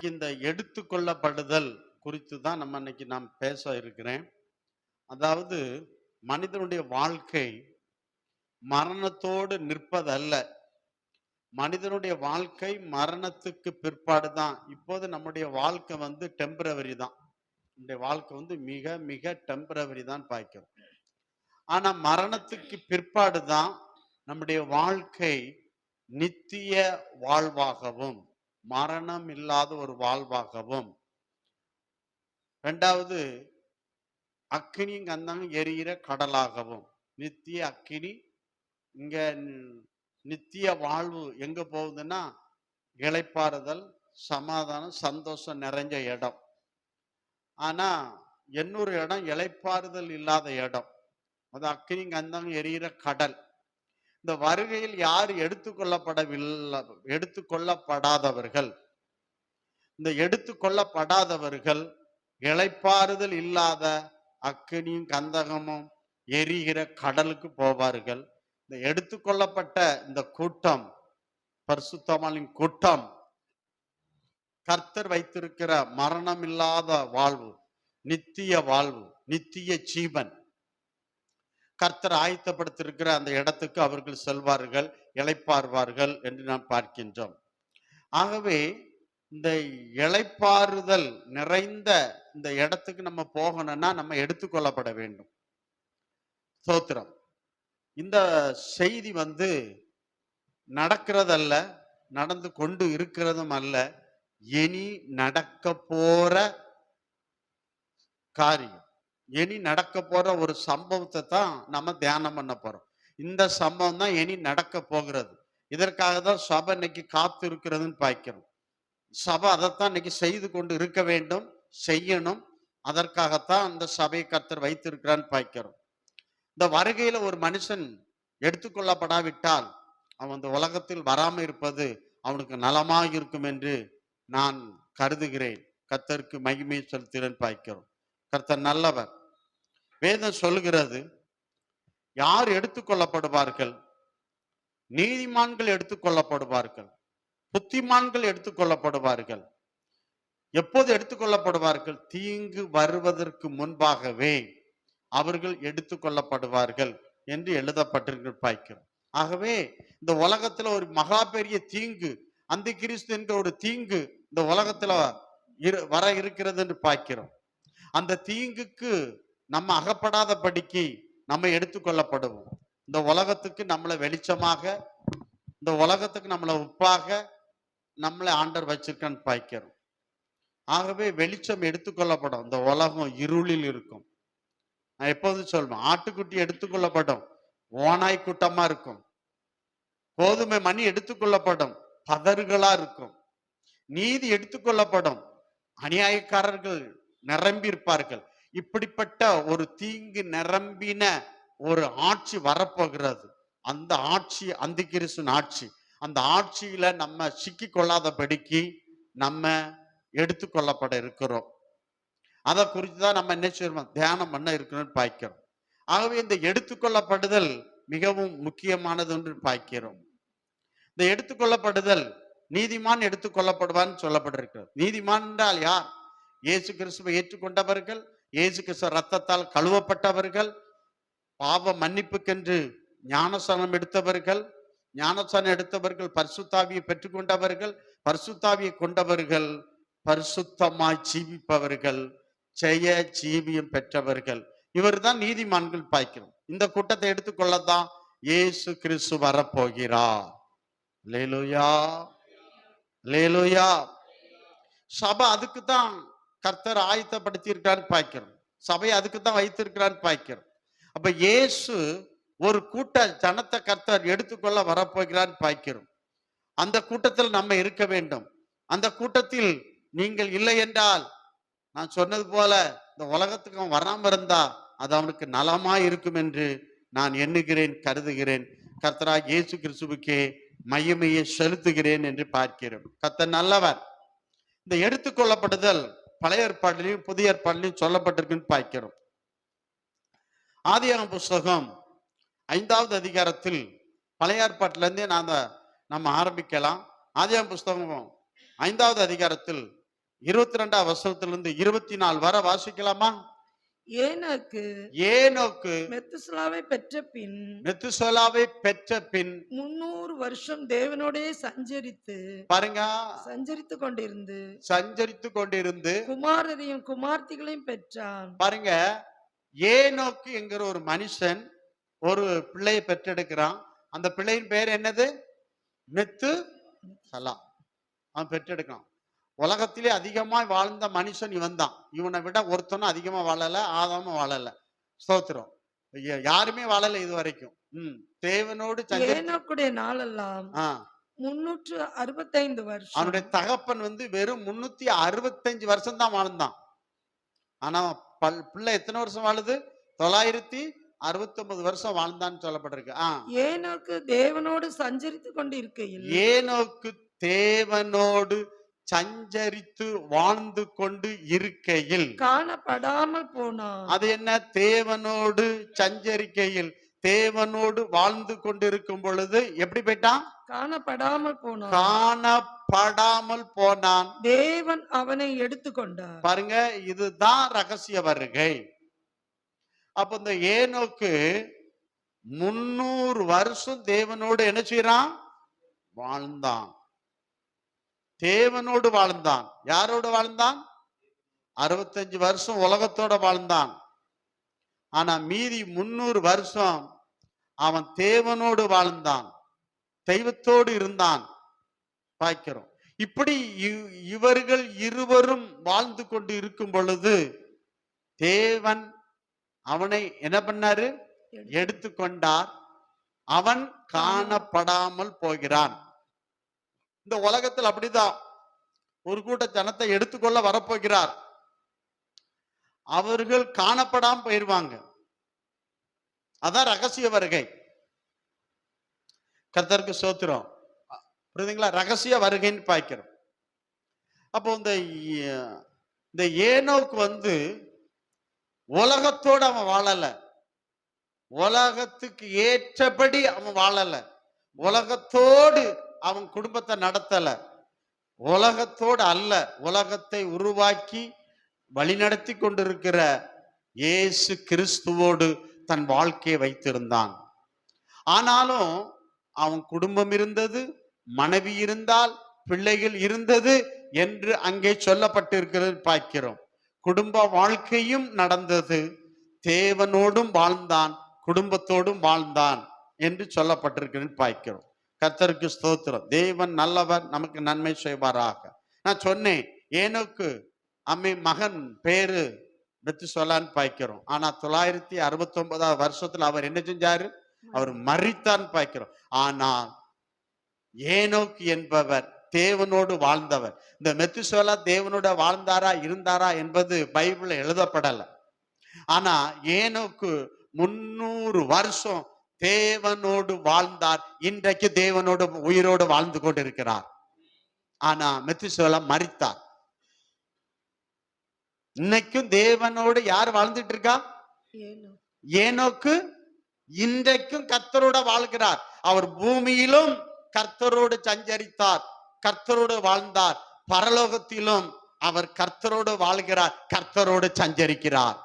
இன்னைக்கு இந்த எடுத்துக்கொள்ளப்படுதல் குறித்து தான் நாம் பேச இருக்கிறேன். அதாவது மனிதனுடைய வாழ்க்கை மரணத்தோடு நிற்பதல்ல. மனிதனுடைய வாழ்க்கை மரணத்துக்கு பிற்பாடு தான். இப்போது நம்முடைய வாழ்க்கை டெம்பரவரி தான். நம்முடைய வாழ்க்கை மிக மிக டெம்பரவரி தான் பார்க்கிறோம். ஆனா மரணத்துக்கு பிற்பாடு தான் நம்முடைய வாழ்க்கை நித்திய வாழ்வாகவும் மரணம் இல்லாத ஒரு வாழ்வாகவும், இரண்டாவது அக்கினியும் கந்தமும் எரிகிற கடலாகவும், நித்திய அக்கினி இங்க நித்திய வாழ்வு எங்க போகுதுன்னா இளைப்பாறுதல், சமாதானம், சந்தோஷம் நிறைஞ்ச இடம். ஆனா இன்னொரு இடம் இளைப்பாறுதல் இல்லாத இடம். அது அக்கினி கந்தம் எரிகிற கடல். இந்த வருகையில் யார் எடுத்துக்கொள்ளப்படாதவர்கள், இந்த எடுத்துக்கொள்ளப்படாதவர்கள் இளைப்பாறுதல் இல்லாத அக்கினியும் கந்தகமும் எரிகிற கடலுக்கு போவார்கள். இந்த எடுத்துக்கொள்ளப்பட்ட இந்த கூட்டம், பரிசுத்தவான்களின் கூட்டம், கர்த்தர் வைத்திருக்கிற மரணம் இல்லாத வாழ்வு, நித்திய வாழ்வு, நித்திய ஜீவன் கர்த்தர் ஆயத்தப்படுத்திருக்கிற அந்த இடத்துக்கு அவர்கள் செல்வார்கள், இளைப்பாறுவார்கள் என்று நாம் பார்க்கின்றோம். ஆகவே இந்த இளைப்பாறுதல் நிறைந்த இந்த இடத்துக்கு நம்ம போகணும்னா நம்ம எடுத்துக்கொள்ளப்பட வேண்டும். ஸ்தோத்திரம். இந்த செய்தி நடக்கிறதல்ல, நடந்து கொண்டு இருக்கிறதும் அல்ல, இனி நடக்க போற காரியம். இனி நடக்க போற ஒரு சம்பவத்தை தான் நம்ம தியானம் பண்ண போறோம். இந்த சம்பவம் தான் இனி நடக்க போகிறது. இதற்காக தான் சபை இன்னைக்கு காத்து இருக்கிறதுன்னு பார்க்கிறோம். சபை அதைத்தான் இன்னைக்கு செய்து கொண்டு இருக்க வேண்டும், செய்யணும். அதற்காகத்தான் அந்த சபையை கர்த்தர் வைத்திருக்கிறான்னு பார்க்கிறோம். இந்த வருகையில ஒரு மனுஷன் எடுத்துக்கொள்ளப்படாவிட்டால் அவன் இந்த உலகத்தில் வராமல் இருப்பது அவனுக்கு நலமாக இருக்கும் என்று நான் கருதுகிறேன். கர்த்தருக்கு மகிமை செலுத்துகிறேன் பார்க்கிறோம். கர்த்தர் நல்லவர். வேதம் சொல்லுகிறது, யார் எடுத்துக்கொள்ளப்படுவார்கள்? நீதிமான்கள் எடுத்துக்கொள்ளப்படுவார்கள், புத்திமான்கள் எடுத்துக்கொள்ளப்படுவார்கள். எப்போது எடுத்துக்கொள்ளப்படுவார்கள்? தீங்கு வருவதற்கு முன்பாகவே அவர்கள் எடுத்துக்கொள்ளப்படுவார்கள் என்று எழுதப்பட்டிருக்கிற பார்க்கிறோம். ஆகவே இந்த உலகத்துல ஒரு மகா பெரிய தீங்கு, அந்த கிறிஸ்து என்ற ஒரு தீங்கு இந்த உலகத்துல வர இருக்கிறது என்று பார்க்கிறோம். அந்த தீங்குக்கு நம்ம அகப்படாதபடிக்கு நம்ம எடுத்துக்கொள்ளப்படுவோம். இந்த உலகத்துக்கு நம்மளை வெளிச்சமாக, இந்த உலகத்துக்கு நம்மளை உப்பாக நம்மளை ஆண்டவர் வச்சிருக்கான்னு பார்க்கிறோம். ஆகவே வெளிச்சம் எடுத்துக்கொள்ளப்படும். இந்த உலகம் இருளில் இருக்கும். நான் எப்போதும் சொல்வேன், ஆட்டுக்குட்டி எடுத்துக்கொள்ளப்படும், ஓனாய் கூட்டமா இருக்கும். கோதுமை மணி எடுத்துக்கொள்ளப்படும், பதறுகளா இருக்கும். நீதி எடுத்துக்கொள்ளப்படும், அநியாயக்காரர்கள் நிரம்பி இருப்பார்கள். இப்படிப்பட்ட ஒரு தீங்கு நிரம்பின ஒரு ஆட்சி வரப்போகிறது. அந்த ஆட்சி அந்த கிறிஸ்துவின் ஆட்சி. அந்த ஆட்சியில நம்ம சிக்கி கொள்ளாதபடிக்கு நம்ம எடுத்துக்கொள்ளப்பட இருக்கிறோம். அதை குறித்து தான் நம்ம என்ன செய்யணும், தியானம் பண்ண இருக்கணும்னு பார்க்கிறோம். ஆகவே இந்த எடுத்துக்கொள்ளப்படுதல் மிகவும் முக்கியமானது என்று பார்க்கிறோம். இந்த எடுத்துக்கொள்ளப்படுதல், நீதிமான் எடுத்துக்கொள்ளப்படுவான்னு சொல்லப்பட்டிருக்கிறது. நீதிமான் என்றால் யார்? இயேசு கிறிஸ்துவை ஏற்றுக்கொண்டவர்கள், இயேசு கிறிஸ்துவ ரத்தத்தால் கழுவப்பட்டவர்கள், பாவ மன்னிப்புக்கென்று ஞானஸ்நானம் எடுத்தவர்கள், ஞானஸ்நானம் எடுத்தவர்கள் பரிசுத்தாவியை பெற்றுக்கொண்டவர்கள், பரிசுத்தாவியை கொண்டவர்கள் பரிசுத்தமாய் ஜீவிப்பவர்கள், ஜெய ஜீவியம் பெற்றவர்கள். இவர் தான் நீதிமான்கள் பார்க்கிறோம். இந்த கூட்டத்தை எடுத்துக்கொள்ளத்தான் இயேசு கிறிஸ்து வரப்போகிறார். அல்லேலூயா, அல்லேலூயா. சபை அதுக்கு தான் கர்த்தர் ஆயத்தப்படுத்தி இருக்கான்னு பார்க்கிறோம். சபையை அதுக்கு தான் வைத்திருக்கிறான்னு பார்க்கிறோம். அப்ப இயேசு ஒரு கூட்ட ஜனத்தை கர்த்தர் எடுத்துக்கொள்ள வரப்போகிறான்னு பார்க்கிறோம். அந்த கூட்டத்தில் நம்ம இருக்க வேண்டும். அந்த கூட்டத்தில் நீங்கள் இல்லை என்றால், நான் சொன்னது போல இந்த உலகத்துக்கு அவன் வராம இருந்தா அது அவனுக்கு நலமா இருக்கும் என்று நான் எண்ணுகிறேன், கருதுகிறேன். கர்த்தராகிய இயேசு கிறிஸ்துவுக்கே மகிமையை செலுத்துகிறேன் என்று பார்க்கிறோம். கர்த்தர் நல்லவர். இந்த எடுத்துக்கொள்ளப்படுதல் பழைய ஏற்பாட்டிலையும் புதிய ஏற்பாட்டிலையும் சொல்லப்பட்டிருக்குன்னு பார்க்கிறோம். ஆதியாகம புஸ்தகம் 5வது அதிகாரத்தில், பழைய ஏற்பாட்டிலிருந்தே நம்ம ஆரம்பிக்கலாம். ஆதியாகம புஸ்தகம் 5வது அதிகாரத்தில் 22ஆம் வசனத்திலிருந்து 24 வரை வாசிக்கலாமா? ஏனோக்கு ஏனோக்கு மெத்துசலாவை பெற்ற பின் மெத்துசலாவை பெற்ற பின் 300 வருஷம் தேவனோடே பாருங்க, சஞ்சரித்து கொண்டிருந்து சஞ்சரித்து கொண்டிருந்து குமாரரையும் குமார்த்திகளையும் பெற்றான். பாருங்க, ஏனோக்கு என்கிற ஒரு மனுஷன் ஒரு பிள்ளையை பெற்றெடுக்கிறான். அந்த பிள்ளையின் பேர் என்னது? மெத்து சலா. அவன் பெற்றெடுக்கான். உலகத்திலே அதிகமா வாழ்ந்த மனுஷன் இவன் தான். இவனை விட ஒருத்தனும் அதிகமா வாழல, ஆதாமும் வாழல. ஸ்தோத்திரம். யாருமே வாழல இது வரைக்கும். தேவனோடு ஏனோக்குடைய நாளெல்லாம் 365 வருஷம். அவனுடைய தகப்பன் வெறும் 365 வருஷம் தான் வாழ்ந்தான். ஆனா பிள்ளை எத்தனை வருஷம் வாழுது? 969 வருஷம் வாழ்ந்தான்னு சொல்லப்பட்டிருக்கு. ஏனோக்கு தேவனோடு சஞ்சரித்து கொண்டு இருக்கையில் ஏனோக்கு தேவனோடு சஞ்சரித்து வாழ்ந்து கொண்டு இருக்கையில் காணப்படாமல் போனான். அது என்ன? தேவனோடு சஞ்சரிக்கையில், தேவனோடு வாழ்ந்து கொண்டிருக்கும் பொழுது எப்படி போயிட்டான்? காணப்படாமல் போனான். காணப்படாமல் போனான். தேவன் அவனை எடுத்துக்கொண்டார். பாருங்க, இதுதான் ரகசிய வருகை. அப்ப இந்த ஏனோக்கு 300 வருஷம் தேவனோடு என்ன செய்யறான்? வாழ்ந்தான். தேவனோடு வாழ்ந்தான். யாரோடு வாழ்ந்தான்? 65 வருஷம் உலகத்தோட வாழ்ந்தான். ஆனா மீதி 300 வருஷம் அவன் தேவனோடு வாழ்ந்தான், தெய்வத்தோடு இருந்தான் பார்க்கிறோம். இப்படி இவர்கள் இருவரும் வாழ்ந்து கொண்டு இருக்கும் பொழுது தேவன் அவனை என்ன பண்ணாரு? எடுத்துக்கொண்டார். அவன் காணப்படாமல் போகிறான். இந்த உலகத்தில் அப்படிதான். ஒரு கூட்ட ஜனத்தை எடுத்துக்கொள்ள வரப்போகிறார். அவர்கள் காணப்படாம போயிருவாங்க. அதான் ரகசிய வருகை. கர்த்தருக்கு ஸ்தோத்திரம். புரியுதுங்களா? ரகசிய வருகைன்னு பார்க்கிறோம். அப்போ இந்த ஏனோக்கு உலகத்தோடு அவன் வாழல, உலகத்துக்கு ஏற்றபடி அவன் வாழல, உலகத்தோடு அவன் குடும்பத்தை நடத்தல, உலகத்தோடு அல்ல, உலகத்தை உருவாக்கி வழிநடத்தி கொண்டிருக்கிற இயேசு கிறிஸ்துவோடு தன் வாழ்க்கையை வைத்திருந்தான். ஆனாலும் அவன் குடும்பம் இருந்தது, மனைவி இருந்தால், பிள்ளைகள் இருந்தது என்று அங்கே சொல்லப்பட்டிருக்கிறது பார்க்கிறோம். குடும்ப வாழ்க்கையும் நடந்தது, தேவனோடும் வாழ்ந்தான், குடும்பத்தோடும் வாழ்ந்தான் என்று சொல்லப்பட்டிருக்கிறது பார்க்கிறோம். கர்த்தருக்கு ஸ்தோத்திரம். தேவன் நல்லவர், நமக்கு நன்மை செய்வாராக. நான் சொன்னேன், ஏனோக்கு மகன் பேரு மெத்துசலான்னு பார்க்கிறோம். ஆனா 969 வருஷத்துல அவர் என்ன செஞ்சாரு? அவர் மரித்தான் பார்க்கிறோம். ஆனால் ஏனோக்கு என்பவர் தேவனோடு வாழ்ந்தவர். இந்த மெத்துசலா தேவனோட வாழ்ந்தாரா இருந்தாரா என்பது பைபிள்ல எழுதப்படல. ஆனா ஏனோக்கு 300 வருஷம் தேவனோடு வாழ்ந்தார். இன்றைக்கு தேவனோடு உயிரோடு வாழ்ந்து கொண்டிருக்கிறார். ஆனா மெத்துசலா மரித்தார். இன்னைக்கும் தேவனோடு யார் வாழ்ந்துட்டு இருக்கா? ஏனோக்கு இன்றைக்கும் கர்த்தரோட வாழ்கிறார். அவர் பூமியிலும் கர்த்தரோடு சஞ்சரித்தார், கர்த்தரோடு வாழ்ந்தார். பரலோகத்திலும் அவர் கர்த்தரோடு வாழ்கிறார், கர்த்தரோடு சஞ்சரிக்கிறார்.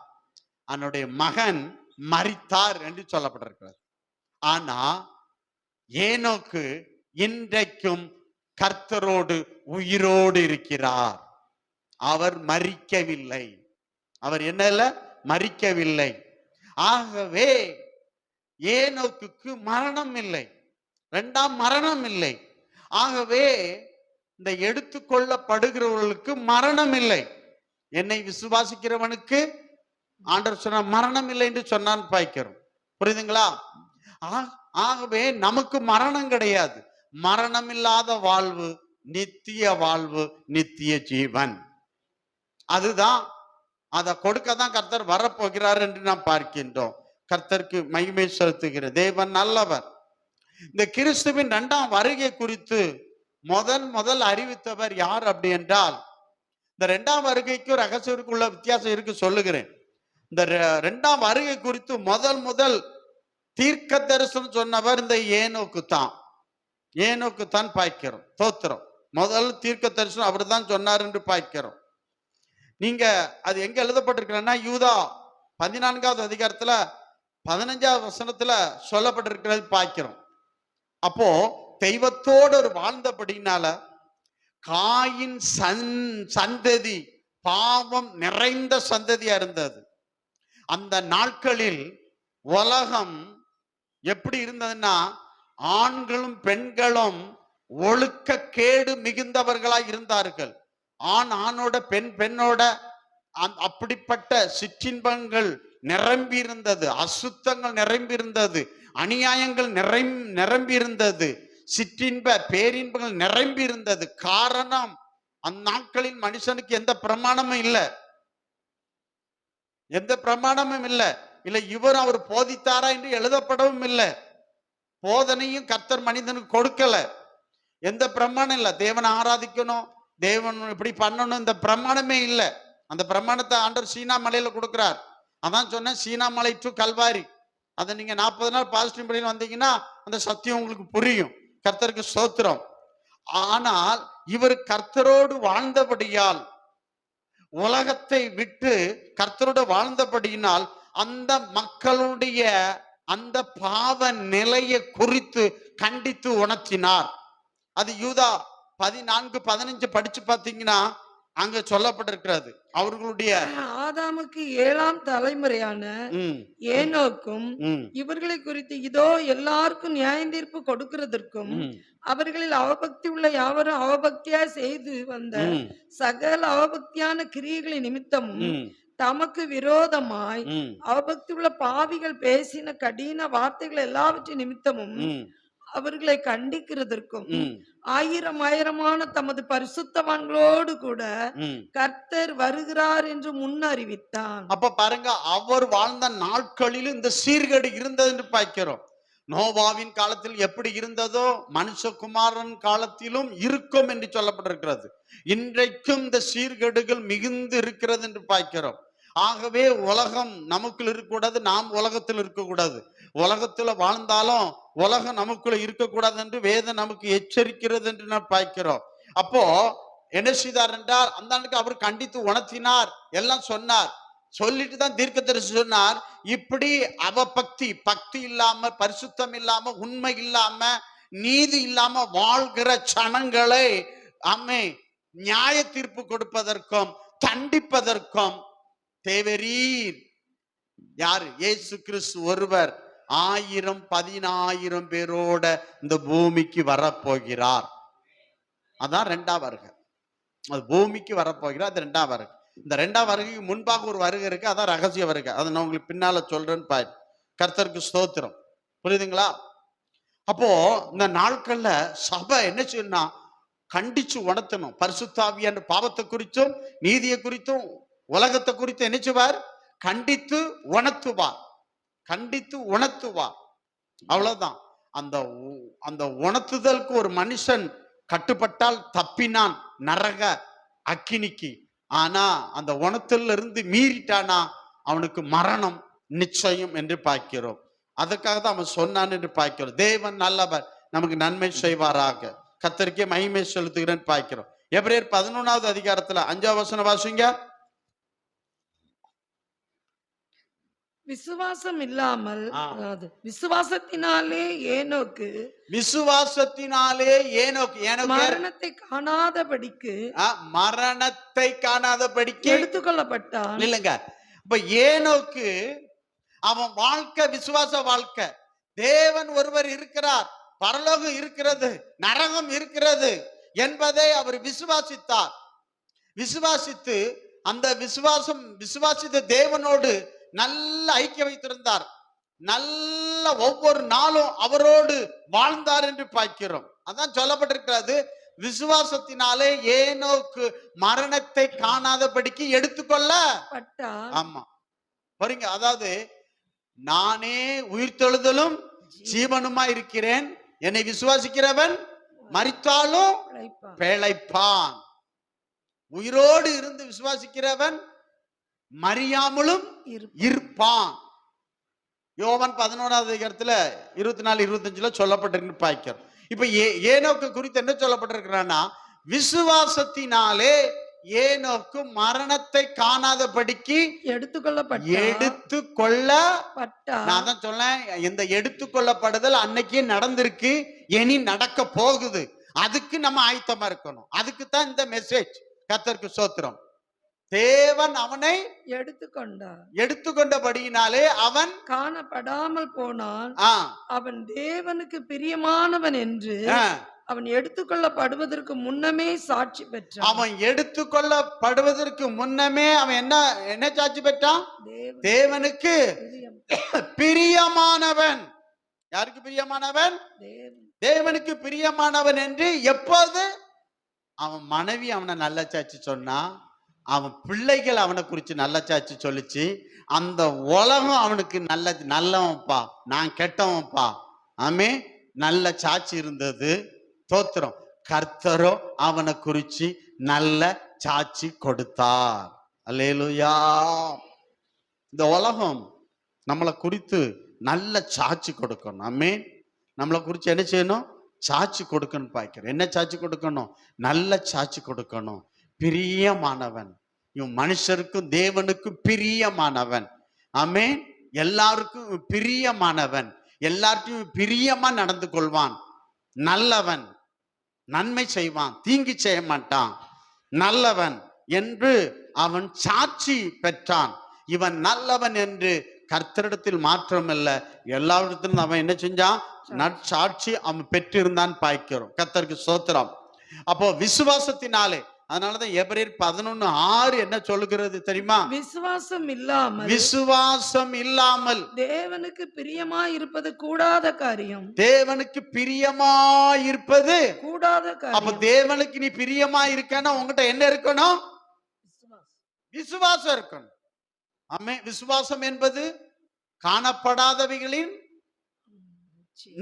அவனுடைய மகன் மரித்தார் என்று சொல்லப்பட்டிருக்கிறார். ஆனா ஏனோக்கு இன்றைக்கும் கர்த்தரோடு உயிரோடு இருக்கிறார். அவர் மரிக்கவில்லை. அவர் என்னல மரிக்கவில்லை. ஆகவே ஏனோக்கு மரணம் இல்லை, இரண்டாம் மரணம் இல்லை. ஆகவே இந்த எடுத்துக்கொள்ளப்படுகிறவர்களுக்கு மரணம் இல்லை. என்னை விசுவாசிக்கிறவனுக்கு ஆண்டவர் சொன்ன மரணம் இல்லை என்று சொன்னான் பாய்க்கிறோம். புரியுதுங்களா? ஆகவே நமக்கு மரணம் கிடையாது. மரணம் இல்லாத வாழ்வு, நித்திய வாழ்வு, நித்திய ஜீவன். அதுதான், அதை கொடுக்கதான் கர்த்தர் வரப்போகிறார் என்று நாம் பார்க்கின்றோம். கர்த்தருக்கு மகிமை செலுத்துகிற தேவன் நல்லவர். இந்த கிறிஸ்துவின் 2ஆம் வருகை குறித்து முதல் அறிவித்தவர் யார் அப்படி என்றால், இந்த 2ஆம் வருகைக்கும் ரகசியத்துக்குள்ள வித்தியாசம் இருக்கு சொல்லுகிறேன். இந்த 2ஆம் வருகை குறித்து முதல் தீர்க்க தரிசனம் சொன்னவர் இந்த ஏனோக்கு தான். ஏனோக்கு தான் பார்க்கிறோம். தோத்திரம் முதல் தீர்க்க தரிசனம் அவர் தான் சொன்னார் என்று பார்க்கிறோம். நீங்க அது எங்க எழுதப்பட்டிருக்கிறன்னா யூதா 14வது அதிகாரத்துல 15வது வசனத்துல சொல்லப்பட்டிருக்கிறது பார்க்கிறோம். அப்போ தெய்வத்தோடு ஒரு வாழ்ந்தபடினால காயின் சந்ததி பாவம் நிறைந்த சந்ததியா இருந்தது. அந்த நாட்களில் உலகம் எப்படி இருந்ததுன்னா ஆண்களும் பெண்களும் ஒழுக்க கேடு மிகுந்தவர்களாய் இருந்தார்கள். ஆண் ஆணோட பெண் பெண்ணோட அப்படிப்பட்ட சிற்றின்பங்கள் நிரம்பி இருந்தது, அசுத்தங்கள் நிரம்பி இருந்தது, அநியாயங்கள் நிரம்பி இருந்தது, சிற்றின்ப பேரின்பங்கள் நிரம்பி இருந்தது. காரணம், அந்நாட்களில் மனுஷனுக்கு எந்த பிரமாணமும் இல்லை, எந்த பிரமாணமும் இல்லை. இவர் அவர் போதித்தாரா என்று எழுதப்படவும் இல்லை. போதனையும் கர்த்தர் மனிதனுக்கு கொடுக்கல. எந்த பிரமாணம் இல்லை. தேவனை ஆராதிக்கணும், தேவன் இப்படி பண்ணணும், இந்த பிரமாணமே இல்லை. அந்த பிரமாணத்தை ஆண்டவர் சீனா மலையில கொடுக்கிறார். அதான் சொன்னேன், சீனா மலை டு கல்வாரி. அதை நீங்க 40 நாள் பாசிட்டிவ் படியில் வந்தீங்கன்னா அந்த சத்தியம் உங்களுக்கு புரியும். கர்த்தருக்கு ஸ்தோத்திரம். ஆனால் இவர் கர்த்தரோடு வாழ்ந்தபடியால், உலகத்தை விட்டு கர்த்தரோடு வாழ்ந்தபடியினால் அந்த மக்களுடைய அந்த பாவ நிலையை குறித்து கண்டித்து உணர்த்தினார். அது யூதா 14-15 படிச்சு பார்த்தீங்கன்னா அங்க சொல்லப்பட்டிருக்கிறது. அவர்களுடைய ஆதாமுக்கு 7ஆம் தலைமுறையான ஏனோக்கும் இவர்களை குறித்து இதோ எல்லாருக்கும் நியாய தீர்ப்பு கொடுக்கிறதற்கும் அவர்களில் அவபக்தி உள்ள யாவரும் அவபக்தியா செய்து வந்த சகல அவபக்தியான கிரியைகளின் நிமித்தமும் தமக்கு விரோதமாய் அவபக்தி உள்ள பாவிகள் பேசின கடின வார்த்தைகள் எல்லாவற்றின் நிமித்தமும் அவர்களை கண்டிக்கிறதற்கும் ஆயிரமான தமது பரிசுத்தவான்களோடு கூட கர்த்தர் வருகிறார் என்று முன்னறிவித்தான். அப்ப பாருங்க, அவர் வாழ்ந்த நாட்களில் இந்த சீர்கேடு இருந்தது என்று பார்க்கிறோம். நோவாவின் காலத்தில் எப்படி இருந்ததோ மனுஷகுமாரன் காலத்திலும் இருக்கும் என்று சொல்லப்பட்டிருக்கிறது. இன்றைக்கும் இந்த சீர்கேடுகள் மிகுந்து இருக்கிறது என்று பார்க்கிறோம். ஆகவே உலகம் நமக்குள் இருக்கக்கூடாது, நாம் உலகத்தில் இருக்கக்கூடாது. உலகத்துல வாழ்ந்தாலும் உலகம் நமக்குள்ள இருக்கக்கூடாது என்று வேதம் நமக்கு எச்சரிக்கிறது என்று நாம் பார்க்கிறோம். அப்போ என்ன செய்தார் என்றால், அந்த அன்னைக்கு அவர் கண்டித்து உணர்த்தினார், எல்லாம் சொன்னார். சொல்லிட்டு தான் தீர்க்கதரிசி சொன்னார், இப்படி அவபக்தி, பக்தி இல்லாம, பரிசுத்தம் இல்லாம, உண்மை இல்லாம, நீதி இல்லாம வாழ்கிற சனங்களை நியாய தீர்ப்பு கொடுப்பதற்கும் தண்டிப்பதற்கும் தேவரீர் யாரு? இயேசு கிறிஸ்து ஒருவர் 1000-10,000 பேரோட இந்த பூமிக்கு வரப்போகிறார். அதான் 2ஆம் வருகை. அது பூமிக்கு வரப்போகிறார், அது 2ஆம் வருகை. இந்த 2ஆம் வருகைக்கு முன்பாக ஒரு வருகை இருக்கு, அதான் ரகசிய வருகை. அதை நான் உங்களுக்கு பின்னால சொல்றேன்னு பாரு. கர்த்தருக்கு ஸ்தோத்திரம். புரியுதுங்களா? அப்போ இந்த நாட்கள்ல சபை என்ன செய்யணும்னா கண்டிச்சு உணர்த்தணும். பரிசுத்தாவியான பாவத்தை குறித்தும் நீதியை குறித்தும் உலகத்தை குறித்து என்ன செய்வார்? கண்டித்து உணர்த்துவார், கண்டித்து உணர்த்துவார். அவ்வளவுதான். அந்த உணர்த்துதலுக்கு ஒரு மனுஷன் கட்டுப்பட்டால் தப்பினான் நரக அக்கினிக்கு. ஆனா அந்த உணர்த்தல இருந்து மீறிட்டானா அவனுக்கு மரணம் நிச்சயம் என்று பார்க்கிறோம். அதுக்காக தான் அவன் சொன்னான் என்று பார்க்கிறோம். தேவன் நல்லவர், நமக்கு நன்மை செய்வாராக. கர்த்தருக்கே மகிமை செலுத்துகிறேன்னு பார்க்கிறோம். எபிரேயர் 11வது அதிகாரத்துல 5ஆம் வசனம் வாசிங்க. விசுவாசம் இல்லாமல் விசுவாசத்தினாலே ஏனோக்கு மரணத்தை காணாதபடிக்கு எடுத்துக்கொள்ளப்பட்டான். இல்லைங்க, இப்ப ஏனோக்கு அவன் வாழ்க்கை விசுவாச வாழ்க்கை. தேவன் ஒருவர் இருக்கிறார், பரலோகம் இருக்கிறது, நரகம் இருக்கிறது என்பதை அவர் விசுவாசித்தார். விசுவாசித்து அந்த விசுவாசித்த தேவனோடு நல்ல ஐக்கியம் வைத்திருந்தார். நல்ல ஒவ்வொரு நாளும் அவரோடு வாழ்ந்தார் என்று பார்க்கிறோம். அதான் சொல்லப்பட்டிருக்கிறது, விசுவாசத்தினாலே ஏனோக்கு மரணத்தை காணாதபடிக்கு எடுத்துக்கொள்ளப்பட்டார். ஆமா, பாருங்க, அதாவது நானே உயிர்த்தெழுதலும் ஜீவனுமா இருக்கிறேன், என்னை விசுவாசிக்கிறவன் மரித்தாலும் பிழைப்பான். உயிரோடு இருந்து விசுவாசிக்கிறவன் மரியாமலும் இருப்பான். யோவான் 11வது அதிகாரத்துல 24-25 சொல்லப்பட்டிருக்கு பார்க்கிறோம். இப்ப ஏனோக்கு குறித்து என்ன சொல்லப்பட்டிருக்கிறான்னா, விசுவாசத்தினாலே ஏனோக்கு மரணத்தை காணாதபடிக்கு எடுத்துக்கொள்ளப்பட்டார். நான் தான் சொல்லேன், இந்த எடுத்துக்கொள்ளப்படுதல் அன்னைக்கே நடந்திருக்கு, இனி நடக்க போகுது. அதுக்கு நம்ம ஆயத்தமா இருக்கணும். அதுக்கு தான் இந்த மெசேஜ். கர்த்தருக்கு ஸ்தோத்திரம். தேவன் அவனை எடுத்துக்கொண்டபடியினாலே அவன் காணப்படாமல் போனான். அவன் தேவனுக்கு பிரியமானவன் என்று அவன் எடுத்துக்கொள்ளப்படுவதற்கு முன்னமே சாட்சி பெற்றான். அவன் எடுத்துக்கொள்ளப்படுவதற்கு முன்னமே அவன் என்ன சாட்சி பெற்றான்? தேவனுக்கு பிரியமானவன். யாருக்கு பிரியமானவன்? தேவனுக்கு பிரியமானவன் என்று. எப்போது? அவன் மனைவி அவனை நல்ல சாட்சி சொன்னா, அவன் பிள்ளைகள் அவனை குறிச்சு நல்ல சாட்சி சொல்லிச்சு, அந்த உலகம் அவனுக்கு நல்லவன்ப்பா, நான் கெட்டவன்ப்பா, ஆமே, நல்ல சாட்சி இருந்தது. தோத்திரம். கர்த்தரோ அவனை குறிச்சு நல்ல சாட்சி கொடுத்தார். அல்லேலூயா. இந்த உலகம் நம்மளை குறித்து நல்ல சாட்சி கொடுக்கணும். ஆமே, நம்மளை குறிச்சு என்ன செய்யணும்? சாட்சி கொடுக்கணும். பாய்க்கிறேன். என்ன சாட்சி கொடுக்கணும்? நல்ல சாட்சி கொடுக்கணும். பிரியமானவன். இவன் மனுஷருக்கும் தேவனுக்கும் பிரியமானவன். ஆமே, எல்லாருக்கும் பிரியமானவன். எல்லார்ட்டையும் பிரியமா நடந்து கொள்வான். நல்லவன், நன்மை செய்வான், தீங்கு செய்ய மாட்டான், நல்லவன் என்று அவன் சாட்சி பெற்றான். இவன் நல்லவன் என்று கர்த்தரிடத்தில் மாற்றமல்ல, எல்லாரிடத்திலும் அவன் என்ன செஞ்சான்? நற்சாட்சி அவன் பெற்றிருந்தான் பாய்க்கிறோம். கர்த்தருக்கு ஸ்தோத்திரம். அப்போ விசுவாசத்தினாலே, அதனாலதான் எபிரேயர் 11:6 என்ன சொல்லுகிறது தெரியுமா? விசுவாசம் இல்லாமல் தேவனுக்கு பிரியமாய் இருப்பது கூடாத காரியம். தேவனுக்கு பிரியமாய் இருப்பது கூடாத காரியம். அப்ப தேவனுக்கு நீ பிரியமா இருக்கன்னா உங்ககிட்ட என்ன இருக்கணும்? விசுவாசம் இருக்கணும். ஆமே. விசுவாசம் என்பது காணப்படாதவைகளின்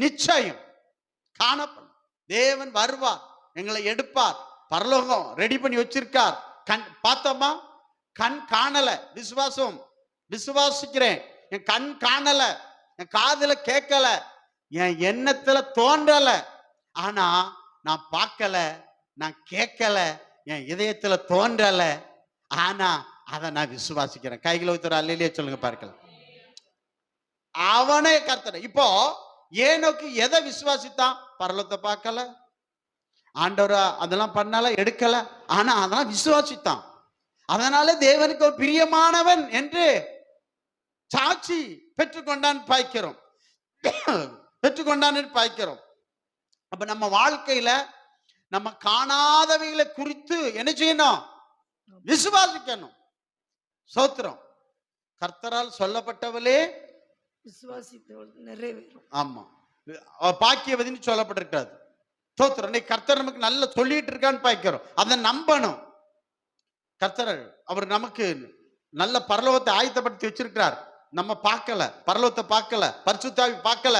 நிச்சயம். காணப்படும். தேவன் வருவார், எங்களை எடுப்பார், பரலோகம் ரெடி பண்ணி வச்சிருக்கார். கண் பார்த்தோமா? கண் காணல, விசுவாசம். விசுவாசிக்கிறேன். என் கண் காணல, என் காதுல கேட்கல, என் எண்ணத்துல தோன்றல, ஆனா நான் பார்க்கல, நான் கேட்கல, என் இதயத்துல தோன்றல, ஆனா அதை நான் விசுவாசிக்கிறேன். கைகளை வைத்து அல்லேலூயா சொல்லுங்க பார்க்கலாம். அவனே கர்த்தர். இப்போ ஏனோக்கு எதை விசுவாசித்தான்? பரலோகத்தை பார்க்கல, ஆண்டவரா அதெல்லாம் பண்ணல, எடுக்கல, ஆனா அதெல்லாம் விசுவாசித்தான். அதனால தேவனுக்கு பிரியமானவன் என்று சாட்சி பெற்றுக்கொண்டான் பாய்க்கிறோம். பெற்றுக்கொண்டான் பாய்க்கிறோம். அப்ப நம்ம வாழ்க்கையில நம்ம காணாதவைகளை குறித்து என்ன செய்யணும்? விசுவாசிக்கணும். சோத்திரம். கர்த்தரால் சொல்லப்பட்டவளே விசுவாசித்தவள் நிறைவேறும். ஆமா, பாக்கியவதின்னு சொல்லப்பட்டிருக்காது. சோத்திரம். கர்த்தர் நமக்கு நல்ல சொல்லிட்டு இருக்கான்னு பாய்க்கிறோம். அதை நம்பணும். கர்த்தர் அவர் நமக்கு நல்ல பரலோகத்தை ஆயத்தப்படுத்தி வச்சிருக்கிறார். நம்ம பார்க்கல, பரலோகத்தை பார்க்கல, பரிசுத்தாவி பார்க்கல,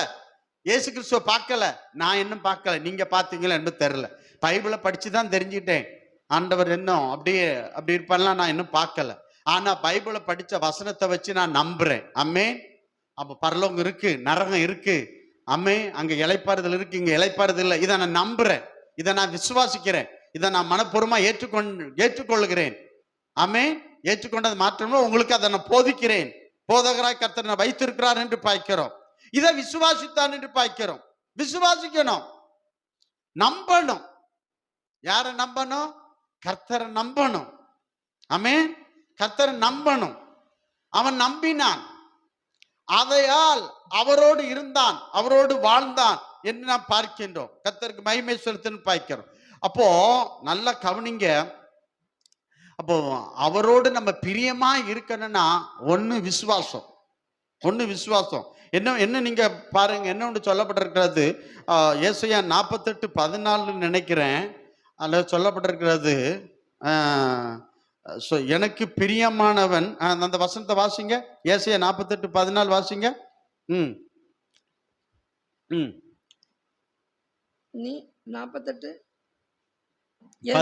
இயேசு கிறிஸ்துவ பார்க்கல, நான் இன்னும் பார்க்கல. நீங்க பார்த்தீங்களா என்று தெரியல. பைபிளை படிச்சுதான் தெரிஞ்சுட்டேன். ஆண்டவர் இன்னும் அப்படி இருப்பான்லாம் நான் இன்னும் பார்க்கல. ஆனா பைபிளை படிச்ச வசனத்தை வச்சு நான் நம்புறேன். அம்மே. அப்ப பரலோகம் இருக்கு, நரகம் இருக்கு. அம்மே, அங்க இளைப்பாறுதல் இருக்கு, இங்க இளைப்பாறுதல் இல்லை. இதை நான் நம்புறேன், இதை நான் விசுவாசிக்கிறேன், இதை நான் மனப்பூர்வமா ஏற்றுக்கொள்ளுகிறேன். அம்மே, ஏற்றுக்கொண்டது மாற்றமும் உங்களுக்கு அதை நான் போதிக்கிறேன். போதகராய் கர்த்தர் நான் வைத்திருக்கிறார் என்று பாய்க்கிறோம். இதை விசுவாசித்தான் என்று பாய்க்கிறோம். விசுவாசிக்கணும், நம்பணும். யாரை நம்பணும்? கர்த்தரை நம்பணும். அம்மே, கர்த்தரை நம்பணும். அவன் நம்பினான், ஆதையால் அவரோடு இருந்தான், அவரோடு வாழ்ந்தான் என்று நாம் பார்க்கின்றோம். கர்த்தருக்கு மகிமை செலுத்துன்னு பார்க்கிறோம். அப்போ நல்லா கவனிங்க. அப்போ அவரோடு நம்ம பிரியமா இருக்கணும்னா ஒண்ணு விசுவாசம். என்ன நீங்க பாருங்க, என்ன ஒன்று சொல்லப்பட்டிருக்கிறது. ஏசாயா 48:14 நினைக்கிறேன். அதில் சொல்லப்பட்டிருக்கிறது, எனக்கு பிரியமானவன். அந்த வசனத்தை வாசிங்க. ஏசாயா 48:14 வாசிங்க. நீ 48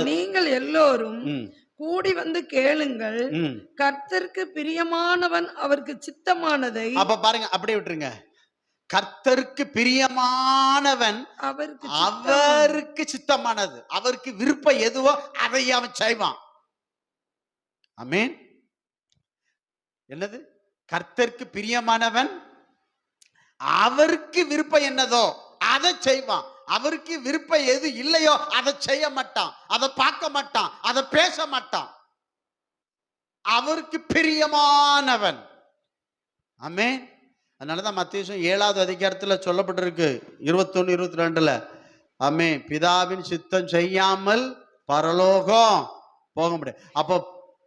நீங்கள் எல்லோரும் கூடி வந்து கேளுங்கள், கர்த்தருக்கு பிரியமானவன் அவருக்கு சித்தமானதை. அப்ப பாருங்க, அப்படியே விட்டுருங்க. கர்த்தருக்கு பிரியமானவன் அவருக்கு சித்தமானது, அவருக்கு விருப்பம் எதுவோ அதை அவன் செய்வான். ஆமென். என்னது? கர்த்தருக்கு பிரியமானவன் அவருக்கு விருப்பம் என்னதோ அதை செய்வான். அவருக்கு விருப்பம் எது இல்லையோ அதை செய்ய மாட்டான், அதை பார்க்க மாட்டான், அதை பேச மாட்டான். அவருக்கு பிரியமானவன். ஆமென். அதனாலதான் மத்தேயு 7வது அதிகாரத்துல சொல்லப்பட்டிருக்கு 21, 22. ஆமென். பிதாவின் சித்தம் செய்யாமல் பரலோகம் போக முடியாது. அப்போ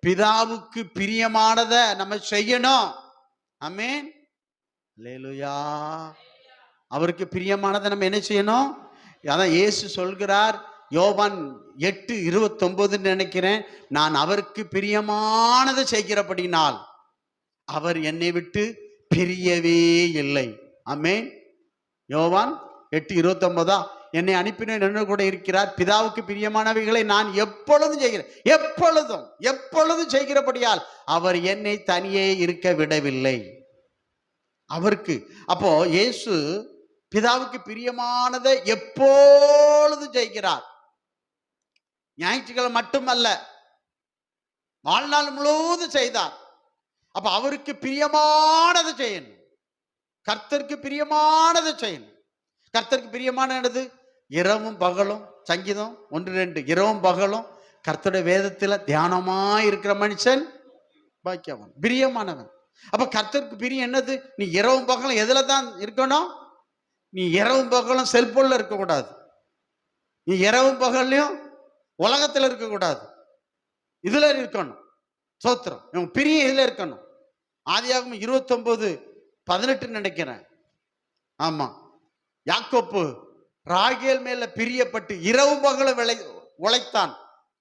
பிதாவுக்கு பிரியமானத நம்ம செய்யணும். ஆமென். அல்லேலூயா. அவருக்கு பிரியமானதை நம்ம என்ன செய்யணும்? அதான் இயேசு சொல்கிறார், யோவான் 8:29 நினைக்கிறேன், நான் அவருக்கு பிரியமானதை செய்கிறபடினால் அவர் என்னை விட்டு பிரியவே இல்லை. ஆமென். யோவான் 8:29. என்னை அனுப்பின என்ன கூட இருக்கிறார், பிதாவுக்கு பிரியமானவைகளை நான் எப்பொழுதும் செய்கிறேன், எப்பொழுதும் செய்கிறபடியால் அவர் என்னை தனியே இருக்க விடவில்லை. அவருக்கு அப்போ இயேசு பிதாவுக்கு பிரியமானதை எப்பொழுதும் செய்கிறார். ஞாயிற்றுக்கிழமை மட்டுமல்ல, வாழ்நாள் முழுவதும் செய்தார். அப்ப அவருக்கு பிரியமானதை செய்யணும், கர்த்தருக்கு பிரியமானதை செய்யணும். கர்த்தருக்கு பிரியமானது இரவும் பகலும், சங்கீதம் 1:2, இரவும் பகலும் கர்த்தருடைய வேதத்துல தியானமாய் இருக்கிற மனுஷன் பாக்கியவான், பிரியமானவன். அப்ப கர்த்தருக்கு பிரியம் என்னது? நீ இரவும் பகலும் எதுல தான் இருக்கணும்? நீ இரவும் பகலும் செல்போன்ல இருக்கக்கூடாது, நீ இரவும் பகல்லையும் உலகத்துல இருக்கக்கூடாது, இதுல இருக்கணும். சோத்திரம். இவன் பிரியம் இதுல இருக்கணும். ஆதியாகமம் 29:18 நினைக்கிறேன். ஆமா, யாக்கோப்பு ராகேல் மேல பிரியப்பட்டு இரவு பகலும் உழைத்தான்,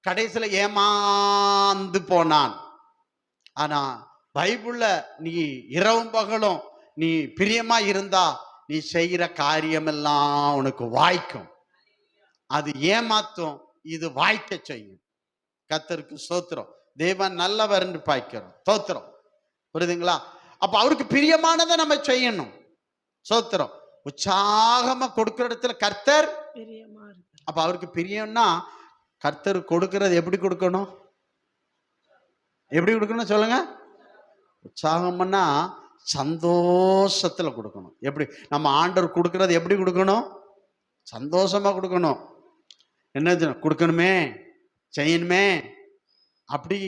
கடைசியில ஏமாந்து போனான். ஆனா பைபிள்ல நீ இரவும் பகலும் நீ பிரியமா இருந்தா நீ செய்கிற காரியமெல்லாம் உனக்கு வாய்க்கும். அது ஏமாத்தும், இது வாய்க்க செய்யும். கர்த்தருக்கு ஸ்தோத்திரம். தேவன் நல்லவர் என்று பாய்க்கிறோம். ஸ்தோத்திரம். புரியுதுங்களா? அப்ப அவருக்கு பிரியமானதை நம்ம செய்யணும். ஸ்தோத்திரம். உற்சாகமா கொடுக்கிற இடத்துல கர்த்தர் பிரியமா இருக்கு. அப்ப அவருக்கு பிரியம்னா கர்த்தர் கொடுக்கிறது எப்படி கொடுக்கணும்? எப்படி கொடுக்கணும் சொல்லுங்க? உற்சாகம்னா சந்தோஷத்துல கொடுக்கணும். எப்படி நம்ம ஆண்டவர் கொடுக்கறது எப்படி கொடுக்கணும்? சந்தோஷமா கொடுக்கணும். என்ன கொடுக்கணுமே, செய்யணுமே, அப்படி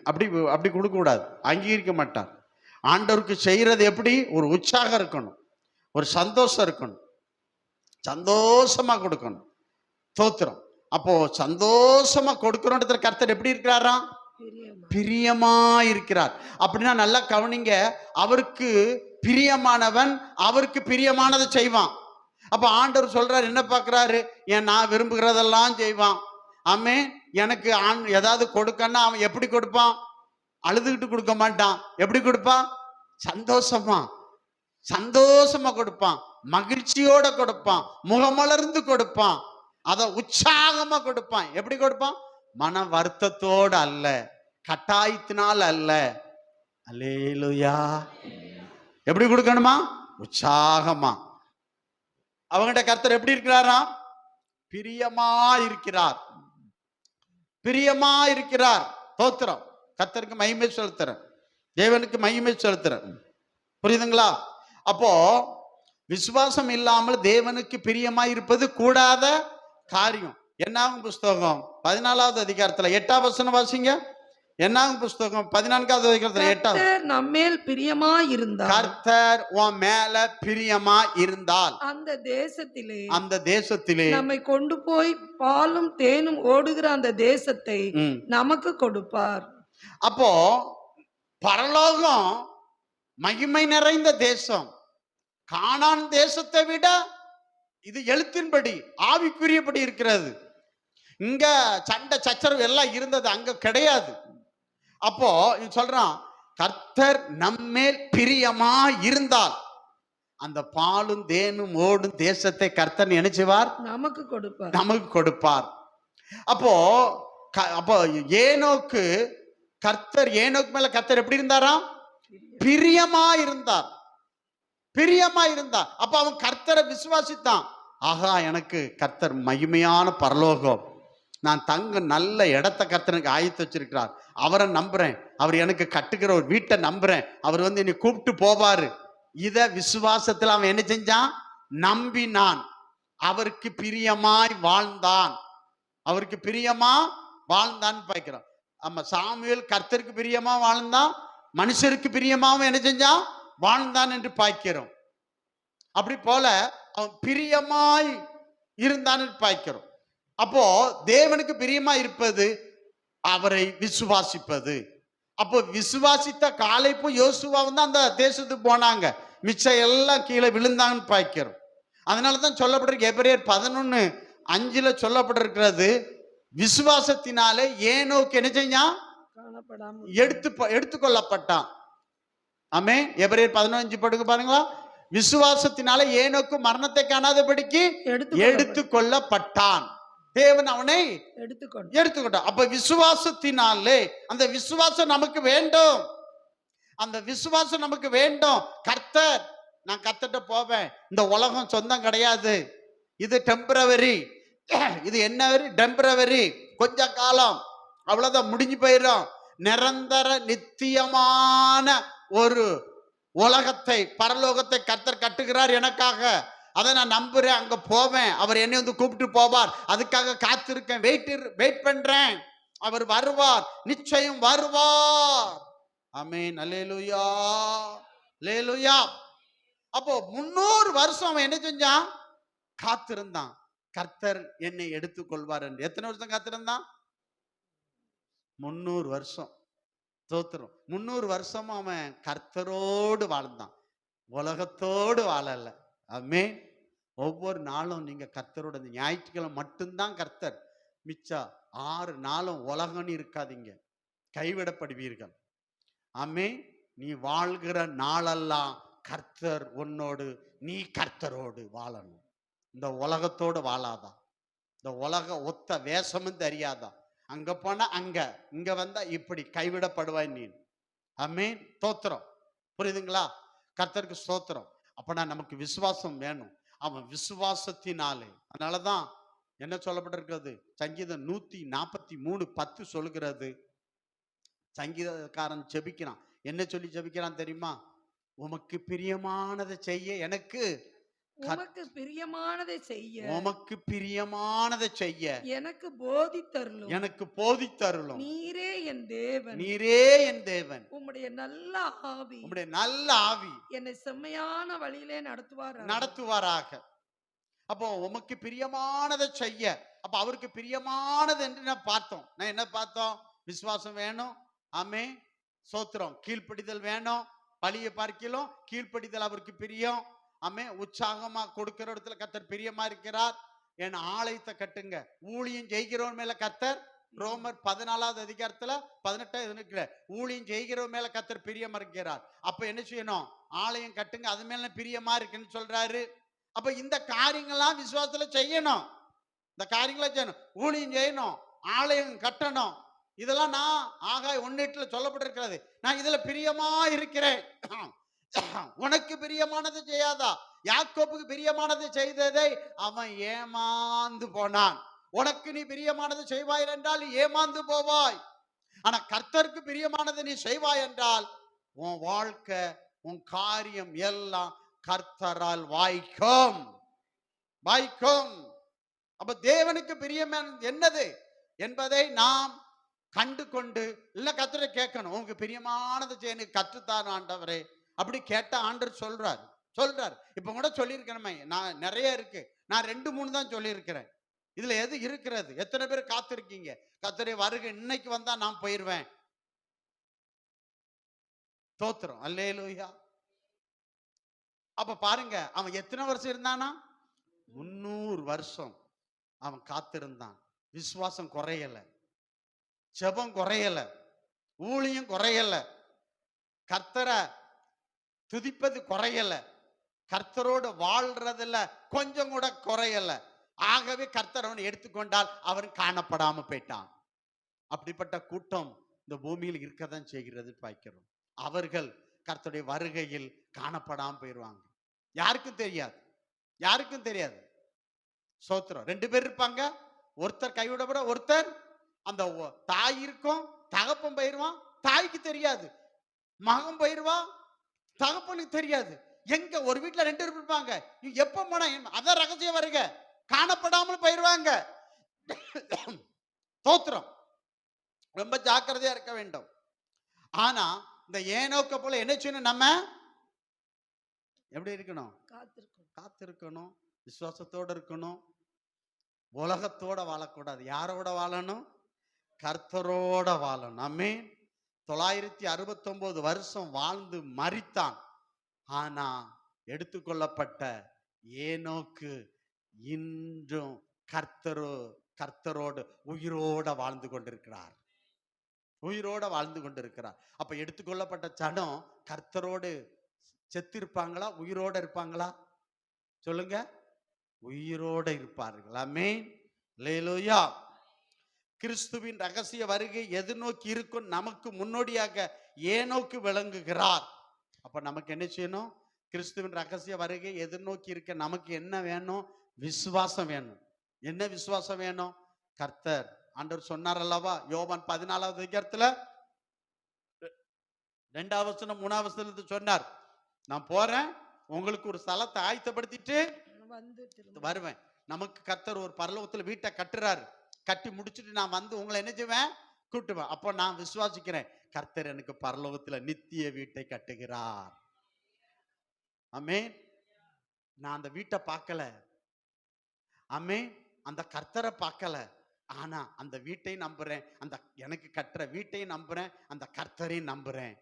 அப்படி அப்படி கொடுக்க கூடாது, அங்கீகரிக்க மாட்டார். ஆண்டவருக்கு செய்யறது எப்படி? ஒரு உற்சாகம் இருக்கணும், ஒரு சந்தோஷம் இருக்கணும், சந்தோஷமா கொடுக்கணும். ஸ்தோத்திரம். அப்போ சந்தோஷமா கொடுக்கறோன்றதுல கர்த்தர் எப்படி இருக்கிறாராம்? பிரியமா இருக்கிறார். அப்படின்னா நல்லா கவனிங்க, அவருக்கு பிரியமானவன் அவருக்கு பிரியமானதை செய்வான். அப்ப ஆண்டவர் சொல்றாரு, என்ன பார்க்கிறாரு? நான் விரும்புகிறதெல்லாம் செய்வான். ஆமே, எனக்கு ஏதாவது கொடுக்கன்னா அவன் எப்படி கொடுப்பான்? அழுதுகிட்டு கொடுக்க மாட்டான். எப்படி கொடுப்பான்? சந்தோஷமா, சந்தோஷமா கொடுப்பான், மகிழ்ச்சியோட கொடுப்பான், முகமலர்ந்து கொடுப்பான், அத உற்சாகமா கொடுப்பான். எப்படி கொடுப்பான்? மன வருத்தத்தோடு அல்ல, கட்டாயத்தினால் அல்ல. அல்லேலூயா. எப்படி கொடுக்கணுமா? உற்சாகமா. அவங்ககிட்ட கர்த்தர் எப்படி இருக்கிறாராம்? பிரியமா இருக்கிறார், பிரியமா இருக்கிறார். ஸ்தோத்திரம். கர்த்தருக்கு மகிமை செலுத்துறேன், தேவனுக்கு மகிமை செலுத்துறேன். புரியுதுங்களா? அப்போ விசுவாசம் இல்லாமல் தேவனுக்கு பிரியமா இருப்பது கூடாத காரியம். என்னாகும் புஸ்தகம் 14வது அதிகாரத்துல 8ஆம் வசனம் வாசிங்க. என்னாகும் புஸ்தகம் 14வது அதிகாரத்துல 8ஆம். நம்மேல் பிரியமா இருந்தால், கர்த்தர் உன் மேல பிரியமா இருந்தால் அந்த தேசத்திலே நம்மை கொண்டு போய் பாலும் தேனும் ஓடுகிற அந்த தேசத்தை நமக்கு கொடுப்பார். அப்போ பரலோகம் மகிமை நிறைந்த தேசம். கானான் தேசத்தை விட இது எழுத்தின்படி ஆவிக்குரியபடி இருக்கிறது. இங்க சண்டை சச்சரவு எல்லாம் இருந்தது, அங்க கிடையாது. அப்போ சொல்றான், கர்த்தர் நம்மேல் பிரியமா இருந்தால் அந்த பாலும் தேனும் ஓடும் தேசத்தை கர்த்தர் நினைச்சுவார், நமக்கு கொடுப்பார், நமக்கு கொடுப்பார். அப்போ அப்போ ஏனோக்கு கர்த்தர், ஏனோக்கு மேல கர்த்தர் எப்படி இருந்தாராம்? பிரியமா இருந்தார், பிரியமா இருந்தார். அப்ப அவன் கர்த்தரை விசுவாசித்தான். ஆகா, எனக்கு கர்த்தர் மகிமையான பரலோகம், நான் தங்க நல்ல இடத்த கர்த்தனுக்கு ஆயத்து வச்சிருக்கிறார். அவரை நம்புறேன். அவர் எனக்கு கட்டுகிற ஒரு வீட்டை நம்புறேன். அவர் வந்து என்னை கூப்பிட்டு போவாரு. இத விசுவாசத்துல அவன் என்ன செஞ்சான்? நம்பினான். அவருக்கு பிரியமாய் வாழ்ந்தான். அவருக்கு பிரியமா வாழ்ந்தான்னு பார்க்கிறோம். ஆமா, சாமுவேல் கர்த்தருக்கு பிரியமா வாழ்ந்தான், மனுஷருக்கு பிரியமாவும் என்ன செஞ்சான்? வாழ்ந்தான் என்று பார்க்கிறோம். அப்படி போல அவன் பிரியமாய் இருந்தான்னு பார்க்கிறோம். அப்போ தேவனுக்கு பிரியமா இருப்பது அவரை விசுவாசிப்பது. அப்போ விசுவாசித்த காலேப்பும் யோசுவாவும் தான் அந்த தேசத்துக்கு போனாங்க. மிச்சம் எல்லாம் கீழே விழுந்தாங்கன்னு பார்க்கிறோம். அதனாலதான் சொல்லப்பட்டிருக்கு, எபிரேயர் 11:5 சொல்லப்பட்டிருக்கிறது, விசுவாசத்தினாலே ஏனோக்கு என்ன செஞ்சான்? எடுத்துக்கொள்ளப்பட்டான். ஆமென். எபிரேயர் 11:5 படுங்க பாருங்களா. விசுவாசத்தினாலே ஏனோக்கு மரணத்தை காணாதபடிக்கு எடுத்துக்கொள்ளப்பட்டான். தேவன் அவனை எடுத்துக்கொண்டான். அப்ப விசுவாசத்தினாலே, அந்த விசுவாசம் நமக்கு வேண்டும். அந்த விசுவாசம் நமக்கு வேண்டும். கர்த்தர், நான் கர்த்தர்ட்ட போவேன். இந்த உலகம் சொந்தம் கிடையாது. இது டெம்பரவரி. இது என்ன? டெம்பரவரி, கொஞ்ச காலம், அவ்வளவுதான், முடிஞ்சு போயிடும். நிரந்தர நித்தியமான ஒரு உலகத்தை, பரலோகத்தை கர்த்தர் கட்டுகிறார் எனக்காக. அதை நான் நம்புறேன். அங்க போவேன். அவர் என்னை வந்து கூப்பிட்டு போவார். அதுக்காக காத்திருக்கேன். வெயிட் பண்றேன். அவர் வருவார், நிச்சயம் வருவார். ஆமென். அல்லேலூயா, அல்லேலூயா. அப்போ 300 வருஷம் அவன் என்ன செஞ்சான்? காத்திருந்தான். கர்த்தர் என்னை எடுத்துக்கொள்வார் என்று. எத்தனை வருஷம் காத்திருந்தான்? 300 வருஷம். தோத்திரம். 300 வருஷமா அவன் கர்த்தரோடு வாழ்ந்தான், உலகத்தோடு வாழல. ஆமென். ஒவ்வொரு நாளும் நீங்க கர்த்தரோட, ஞாயிற்றுக்கிழமை மட்டும்தான் கர்த்தர், மிச்சம் 6 நாளும் உலகம்னு இருக்காதீங்க, கைவிடப்படுவீர்கள். ஆமென். நீ வாழ்கிற நாளெல்லாம் கர்த்தர் உன்னோடு, நீ கர்த்தரோடு வாழணும். இந்த உலகத்தோடு வாழாதான். இந்த உலக ஒத்த வேஷமும் தெரியாதான். அங்க போனா அங்க, இங்க வந்தா இப்படி, கைவிடப்படுவாய் நீ. ஆமென். தோத்திரம். புரியுதுங்களா? கர்த்தருக்கு ஸ்தோத்திரம். அப்பனா நமக்கு விசுவாசம் வேணும். அவன் விசுவாசத்தினாலே, அதனாலதான் என்ன சொல்லப்பட்டிருக்கிறது? சங்கீதம் 143:10 சொல்லுகிறது. சங்கீதக்காரன் ஜெபிக்கிறான். என்ன சொல்லி ஜெபிக்கிறான் தெரியுமா? உமக்கு பிரியமானதை செய்ய எனக்கு, உமக்கு பிரியமானதை செய்ய, உமக்கு பிரியமானதை செய்ய எனக்கு போதித்தருளும், எனக்கு போதித்தருளும். நீரே என் தேவன், நீரே என் தேவன். உம்முடைய நல்ல ஆவி, உம்முடைய நல்ல ஆவி என்னை செம்மையான வழியிலே நடத்துவாராக. அப்போ உமக்கு பிரியமானதை செய்ய, அப்ப அவருக்கு பிரியமானது என்று நான் பார்த்தோம். நான் என்ன பார்த்தோம்? விசுவாசம் வேணும். ஆமே. சோத்திரம். கீழ்ப்படிதல் வேணும். பழியை பார்க்கலாம் கீழ்ப்படிதல் அவருக்கு பிரியம். ஆமே. உற்சாகமா கொடுக்கிற இடத்துல கர்த்தர் பிரியமா இருக்கிறார். என் ஆலயத்தை கட்டுங்க. ஊழியம் ஜெயிக்கிறவன் மேல கர்த்தர், ரோமர் 14வது அதிகாரத்துல 18 ஊழியம் செய்கிறவன் மேல கர்த்தர் பிரியமா இருக்கிறார். அப்ப என்ன செய்யணும்? ஆலயம் கட்டுங்க, அது மேல பிரியமா இருக்குன்னு சொல்றாரு. அப்ப இந்த காரியங்கள்லாம் விசுவாசத்துல செய்யணும். இந்த காரியங்களை செய்யணும். ஊழியம் செய்யணும், ஆலயம் கட்டணும். இதெல்லாம் நான் ஆகாய 1:8 சொல்லப்பட்டிருக்கிறது. நான் இதுல பிரியமா இருக்கிறேன். உனக்கு பிரியமானது செய்யாதா? யாக்கோபுக்கு பிரியமானது செய்ததை அவன் ஏமாந்து போனான். உனக்கு நீ பிரியமானது செய்வாய் என்றால் ஏமாந்து போவாய். ஆனா கர்த்தருக்கு பிரியமானது நீ செய்வாய் என்றால் உன் வாழ்க்கை, உன் காரியம் எல்லாம் கர்த்தரால் வாய்க்கும். அப்ப தேவனுக்கு பிரியமானது என்னது என்பதை நாம் கண்டு கொண்டு, இல்ல கர்த்தரை கேட்கணும். உங்க பிரியமானது செய்ய கற்றுத்தான் ஆண்டவரே. அப்படி கேட்ட ஆண்டவர் சொல்றாரு. இப்ப கூட சொல்லியிருக்கிறேன். நான் நிறைய இருக்கு, நான் 2-3 தான் சொல்லியிருக்கிறேன். இதுல எது இருக்கிறது? எத்தனை பேர் காத்திருக்கீங்க? கர்த்தரே வருகை இன்னைக்கு வந்தா நான் போயிருவேன். தோத்திரம். அல்லேலூயா. அப்ப பாருங்க, அவன் எத்தனை வருஷம் இருந்தானா? 300 வருஷம் அவன் காத்திருந்தான். விசுவாசம் குறையல, ஜெபம் குறையல, ஊழியம் குறையல, கர்த்தரை துதிப்பது குறையல, கர்த்தரோடு வாழ்றதுல கொஞ்சம் கூட குறையல. ஆகவே கர்த்தர் அவனை எடுத்துக்கொண்டால் அவன் காணப்படாம போயிட்டான். அப்படிப்பட்ட கூட்டம் இந்த பூமியில் இருக்கதான் செய்கிறது பார்க்கிறோம். அவர்கள் கர்த்தருடைய வருகையில் காணப்படாம போயிடுவாங்க. யாருக்கும் தெரியாது. சோத்திரம். 2 பேர் இருப்பாங்க. ஒருத்தர் கைவிடப்பட ஒருத்தர் அந்த தாய் இருக்கும், தகப்பன் போயிருவான், தாய்க்கு தெரியாது. மகன் போயிருவான், தகப்பனுக்கு தெரியாது. எங்க ஒரு வீட்டுல 2 பேர் இருப்பாங்க. எப்ப போனா அதான் ரகசியம் வருக, காணப்படாமல் போயிருவாங்க. தோத்திரம். ரொம்ப ஜாக்கிரதையா இருக்க வேண்டும். ஆனா இந்த ஏனோக்க போல என்ன செய்யணும்? நம்ம எப்படி இருக்கணும்? காத்திருக்கணும், விசுவாசத்தோட இருக்கணும். உலகத்தோட வாழக்கூடாது. யாரோட வாழணும்? கர்த்தரோட வாழணும். ஆமென். 969 வருஷம் வாழ்ந்து மரித்தான். ஆனா எடுத்துக்கொள்ளப்பட்ட ஏனோக்கு இன்றும் கர்த்தரோடு உயிரோட வாழ்ந்து கொண்டிருக்கிறார். உயிரோட வாழ்ந்து கொண்டிருக்கிறார். அப்ப எடுத்துக்கொள்ளப்பட்ட சனம் கர்த்தரோடு செத்து இருப்பாங்களா, உயிரோட இருப்பாங்களா? சொல்லுங்க. உயிரோட இருப்பார்கள். ஆமென். அல்லேலூயா. கிறிஸ்துவின் ரகசிய வருகை எது நோக்கி இருக்கும்? நமக்கு முன்னோடியாக ஏனோக்கு விளங்குகிறார். அப்ப நமக்கு என்ன செய்யணும்? கிறிஸ்துவின் ரகசிய வருகை எதிர்நோக்கி இருக்க நமக்கு என்ன வேணும்? விசுவாசம் வேணும். என்ன விசுவாசம் வேணும்? கர்த்தர் ஆண்டவர் சொன்னார் அல்லவா, யோவான் 14வது அதிகாரத்துல 2வது வசனம் 3வது வசனத்துல சொன்னார், நான் போறேன், உங்களுக்கு ஒரு ஸ்தலத்தை ஆயத்தப்படுத்திட்டு வருவேன். நமக்கு கர்த்தர் ஒரு பரலோகத்துல வீட்டை கட்டுறாரு. கட்டி முடிச்சுட்டு நான் வந்து உங்களை என்ன செய்வேன்? கூட்டுவேன். அப்போ நான் விசுவாசிக்கிறேன், கர்த்தர் எனக்கு பரலோகத்துல நித்திய வீட்டை கட்டுகிறார். ஆமென். நான் அந்த வீட்டை பார்க்கல, ஆமென், அந்த கர்த்தரை பார்க்கல. ஆனா அந்த வீட்டை நம்புறேன், அந்த எனக்கு கட்டுற வீட்டை நம்புறேன், அந்த கர்த்தரையும் நம்புறேன்.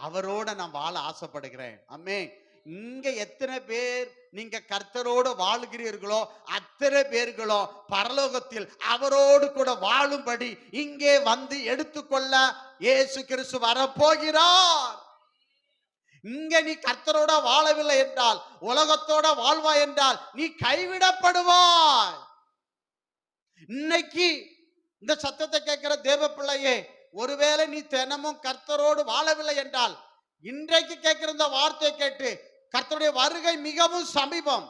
அவரோட நான் வாழ ஆசைப்படுகிறேன். ஆமென். இங்க எத்தனை பேர் நீங்க கர்த்தரோடு வாழுகிறீர்களோ அத்தனை பேர்களோ பரலோகத்தில் அவரோடு கூட வாழும்படி இங்கே வந்து எடுத்துக்கொள்ள இயேசு கிறிஸ்து வரப்போகிறார். இங்க நீ கர்த்தரோட வாழவில்லை என்றால், உலகத்தோட வாழ்வாய் என்றால் நீ கைவிடப்படுவாய். இன்னைக்கு இந்த சத்தத்தை கேட்கிற தேவ பிள்ளையே, ஒருவேளை நீ தினமும் கர்த்தரோடு வாழவில்லை என்றால், இன்றைக்கு கேட்கிற இந்த வார்த்தையை கேட்டு, கர்த்தருடைய வருகை மிகவும் சமீபம்,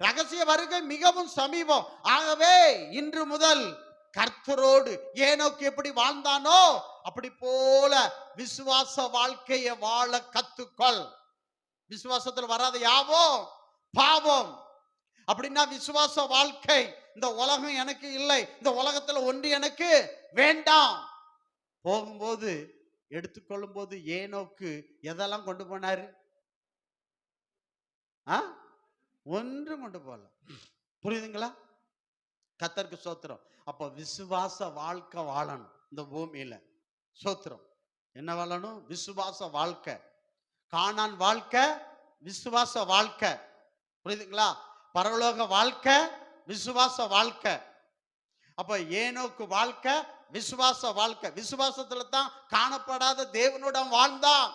ரகசிய வருகை மிகவும் சமீபம். ஆகவே இன்று முதல் கர்த்தரோடு ஏனோக்கு எப்படி வாழ்ந்தானோ அப்படி போல விசுவாச வாழ்க்கையை வாழ கத்துக்கொள். விசுவாசத்தில் வராத யாவோ பாவம். அப்படின்னா விசுவாச வாழ்க்கை, இந்த உலகம் எனக்கு இல்லை, இந்த உலகத்துல ஒன்று எனக்கு வேண்டாம். போகும்போது எடுத்துக்கொள்ளும் போது ஏனோக்கு எதெல்லாம் கொண்டு போனாரு? ஒன்றும் கொண்டு போகல. புரியுதுங்களா? கர்த்தருக்கு ஸ்தோத்திரம். அப்ப விசுவாச வாழ்க்கை வாழணும் இந்த பூமியில. ஸ்தோத்திரம். என்ன வாழணும்? விசுவாச வாழ்க்கை. கானான் வாழ்க்கை விசுவாச வாழ்க்கை. புரியுதுங்களா? பரலோக வாழ்க்கை விசுவாச வாழ்க்கை. அப்ப ஏனோக்கு வாழ்க்கை விசுவாச வாழ்க்கை. விசுவாசத்துல தான் காணப்படாத தேவனோட வாழ்ந்தான்.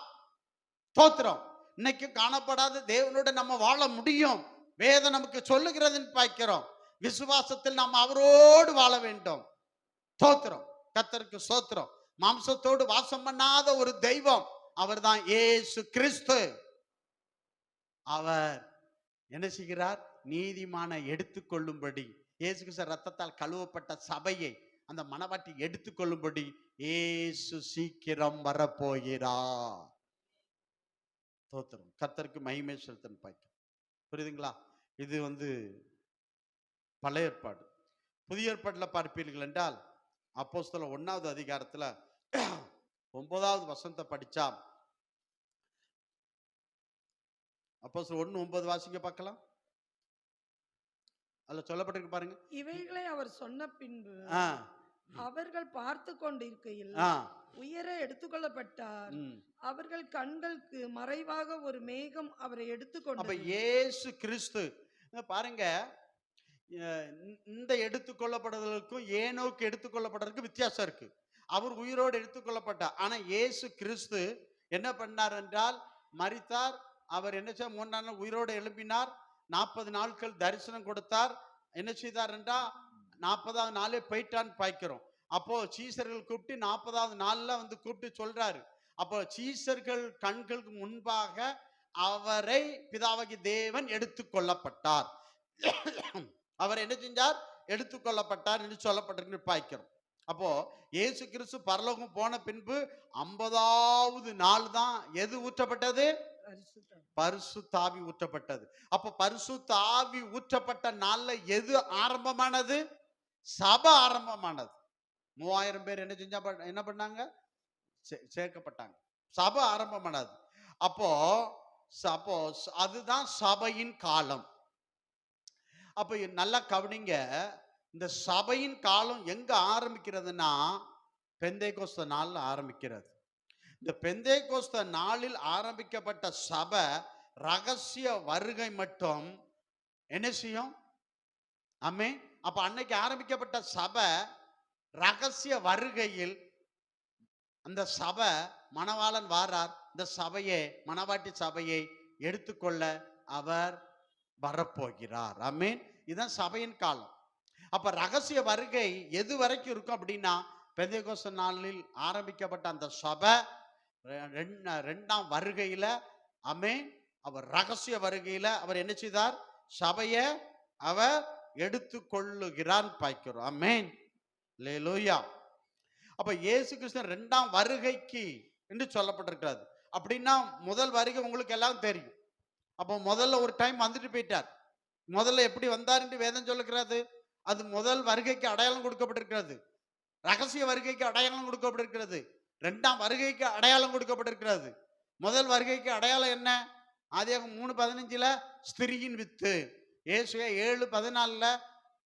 ஸ்தோத்திரம். இன்னைக்கு காணப்படாத தேவனோட நம்ம வாழ முடியும். வேதம் நமக்கு சொல்லுகிறதுன்னு பார்க்கிறோம். விசுவாசத்தில் நாம் அவரோடு வாழ வேண்டும். ஸ்தோத்திரம். கர்த்தருக்கு ஸ்தோத்திரம். மாம்சத்தோடு வாசம் பண்ணாத ஒரு தெய்வம் அவர் தான் இயேசு கிறிஸ்து. அவர் என்ன செய்கிறார்? நீதிமான எடுத்துக்கொள்ளும்படி, இயேசு கிறிஸ்து ரத்தத்தால் கழுவப்பட்ட சபையை அந்த மனவாட்டி எடுத்துக்கொள்ளும்படி இயேசு சீக்கிரம் வரப்போகிறார். ஸ்தோத்திரம். கர்த்தருக்கு மகிமை செலுத்தணும் பார்க்கிறோம். புரியுதுங்களா? இது பழைய ஏற்பாடு. புதிய ஏற்பாட்டில் பார்ப்பீர்கள் என்றால் அப்போஸ்தலர் 1வது அதிகாரத்துல 9வது வசனத்தை படிச்சா, அப்போஸ்தலர் 1:9 வாசிங்க பார்க்கலாம். அதுல சொல்லப்பட்டிருக்கு பாருங்க. இவைகளை அவர் சொன்ன பின்பு அவர்கள் பார்த்து கொண்டிருக்கையில் உயர எடுத்துக்கொள்ளப்பட்டார். அவர்கள் கண்களுக்கு மறைவாக ஒரு மேகம் அவரை எடுத்துக்கொண்டது. அப்ப இயேசு கிறிஸ்து பாருங்க, இந்த எடுத்துக்கொள்ளப்படுவதற்கும் ஏனோக்கு எடுத்துக்கொள்ளப்படுறதுக்கு வித்தியாசம் இருக்கு. அவர் உயிரோடு எடுத்துக்கொள்ளப்பட்டார். ஆனா இயேசு கிறிஸ்து என்ன பண்ணார் என்றால், மரித்தார். அவர் என்ன செய்ய 3ஆம் நாள் உயிரோடு எழுப்பினார். 40 நாட்கள் தரிசனம் கொடுத்தார். என்ன செய்தார் என்றால் 40வது நாளே போயிட்டான்னு பார்க்கிறோம். அப்போ சீசர்கள் கூப்பிட்டு 40வது நாள்ல கூப்பிட்டு சொல்றாரு. அப்போ சீசர்கள் கண்களுக்கு முன்பாக அவரை பிதாவாகிய தேவன் எடுத்துக்கொள்ளப்பட்டார். அவர் என்ன செஞ்சார்? எடுத்துக்கொள்ளப்பட்டார் என்று சொல்லப்பட்டிருக்கு பாய்க்கிறோம். அப்போ இயேசு கிறிஸ்து பரலோகம் போன பின்பு 50வது நாள் தான் எது ஊற்றப்பட்டது? பரிசுத்தாவி ஊற்றப்பட்டது. அப்ப பரிசுத்தாவி ஊற்றப்பட்ட நாள்ல எது ஆரம்பமானது? சபை ஆரம்பமானது. 3000 பேர் என்ன பண்ணாங்க? சேர்க்கப்பட்டாங்க. சபை ஆரம்பமானது. அப்போ அதுதான் சபையின் காலம். அப்ப நல்லா கவனிங்க, இந்த சபையின் காலம் எங்க ஆரம்பிக்கிறதுனா பெந்தேகோஸ்து நாள்ல ஆரம்பிக்கிறது. இந்த பெந்தேகோஸ்து நாளில் ஆரம்பிக்கப்பட்ட சபை ரகசிய வருகை மட்டும் என்ன செய்யும்? ஆமென். அப்ப அன்னைக்கு ஆரம்பிக்கப்பட்ட சபை ரகசிய வருகையில் அந்த சபை மணவாளன் வாரார், இந்த சபையை மணவாட்டி சபையை எடுத்துக்கொள்ள அவர் வரப்போகிறார். ஆமென். இதுதான் சபையின் காலம். அப்ப ரகசிய வருகை எது வரைக்கும் இருக்கும் அப்படின்னா பெந்தேகோஸ்து நாளில் ஆரம்பிக்கப்பட்ட அந்த சபை இரண்டாம் வருகையில, ஆமென், அவர் ரகசிய வருகையில அவர் என்ன செய்தார்? சபையை அவர் எடுத்துக்கொள்ளுகிறார் பாய்க்கிறோம். ஆமென். அல்லேலூயா. அப்ப இயேசு கிறிஸ்து இரண்டாம் வருகைக்கு என்று சொல்லப்பட்டிருக்கிறது. அப்படின்னா முதல் வருகை உங்களுக்கு எல்லாம் தெரியும். அப்போ முதல்ல ஒரு டைம் வந்துட்டு போயிட்டார். முதல்ல எப்படி வந்தார் என்று வேதம் சொல்லுகிறது. அது முதல் வருகைக்கு அடையாளம் கொடுக்கப்பட்டிருக்கிறது. ரகசிய வருகைக்கு அடையாளம் கொடுக்கப்பட்டிருக்கிறது. இரண்டாம் வருகைக்கு அடையாளம் கொடுக்கப்பட்டிருக்கிறது. முதல் வருகைக்கு அடையாளம் என்ன? ஆதியாகமம் 3:15 ஸ்திரியின் வித்து. ஏசாயா 7:14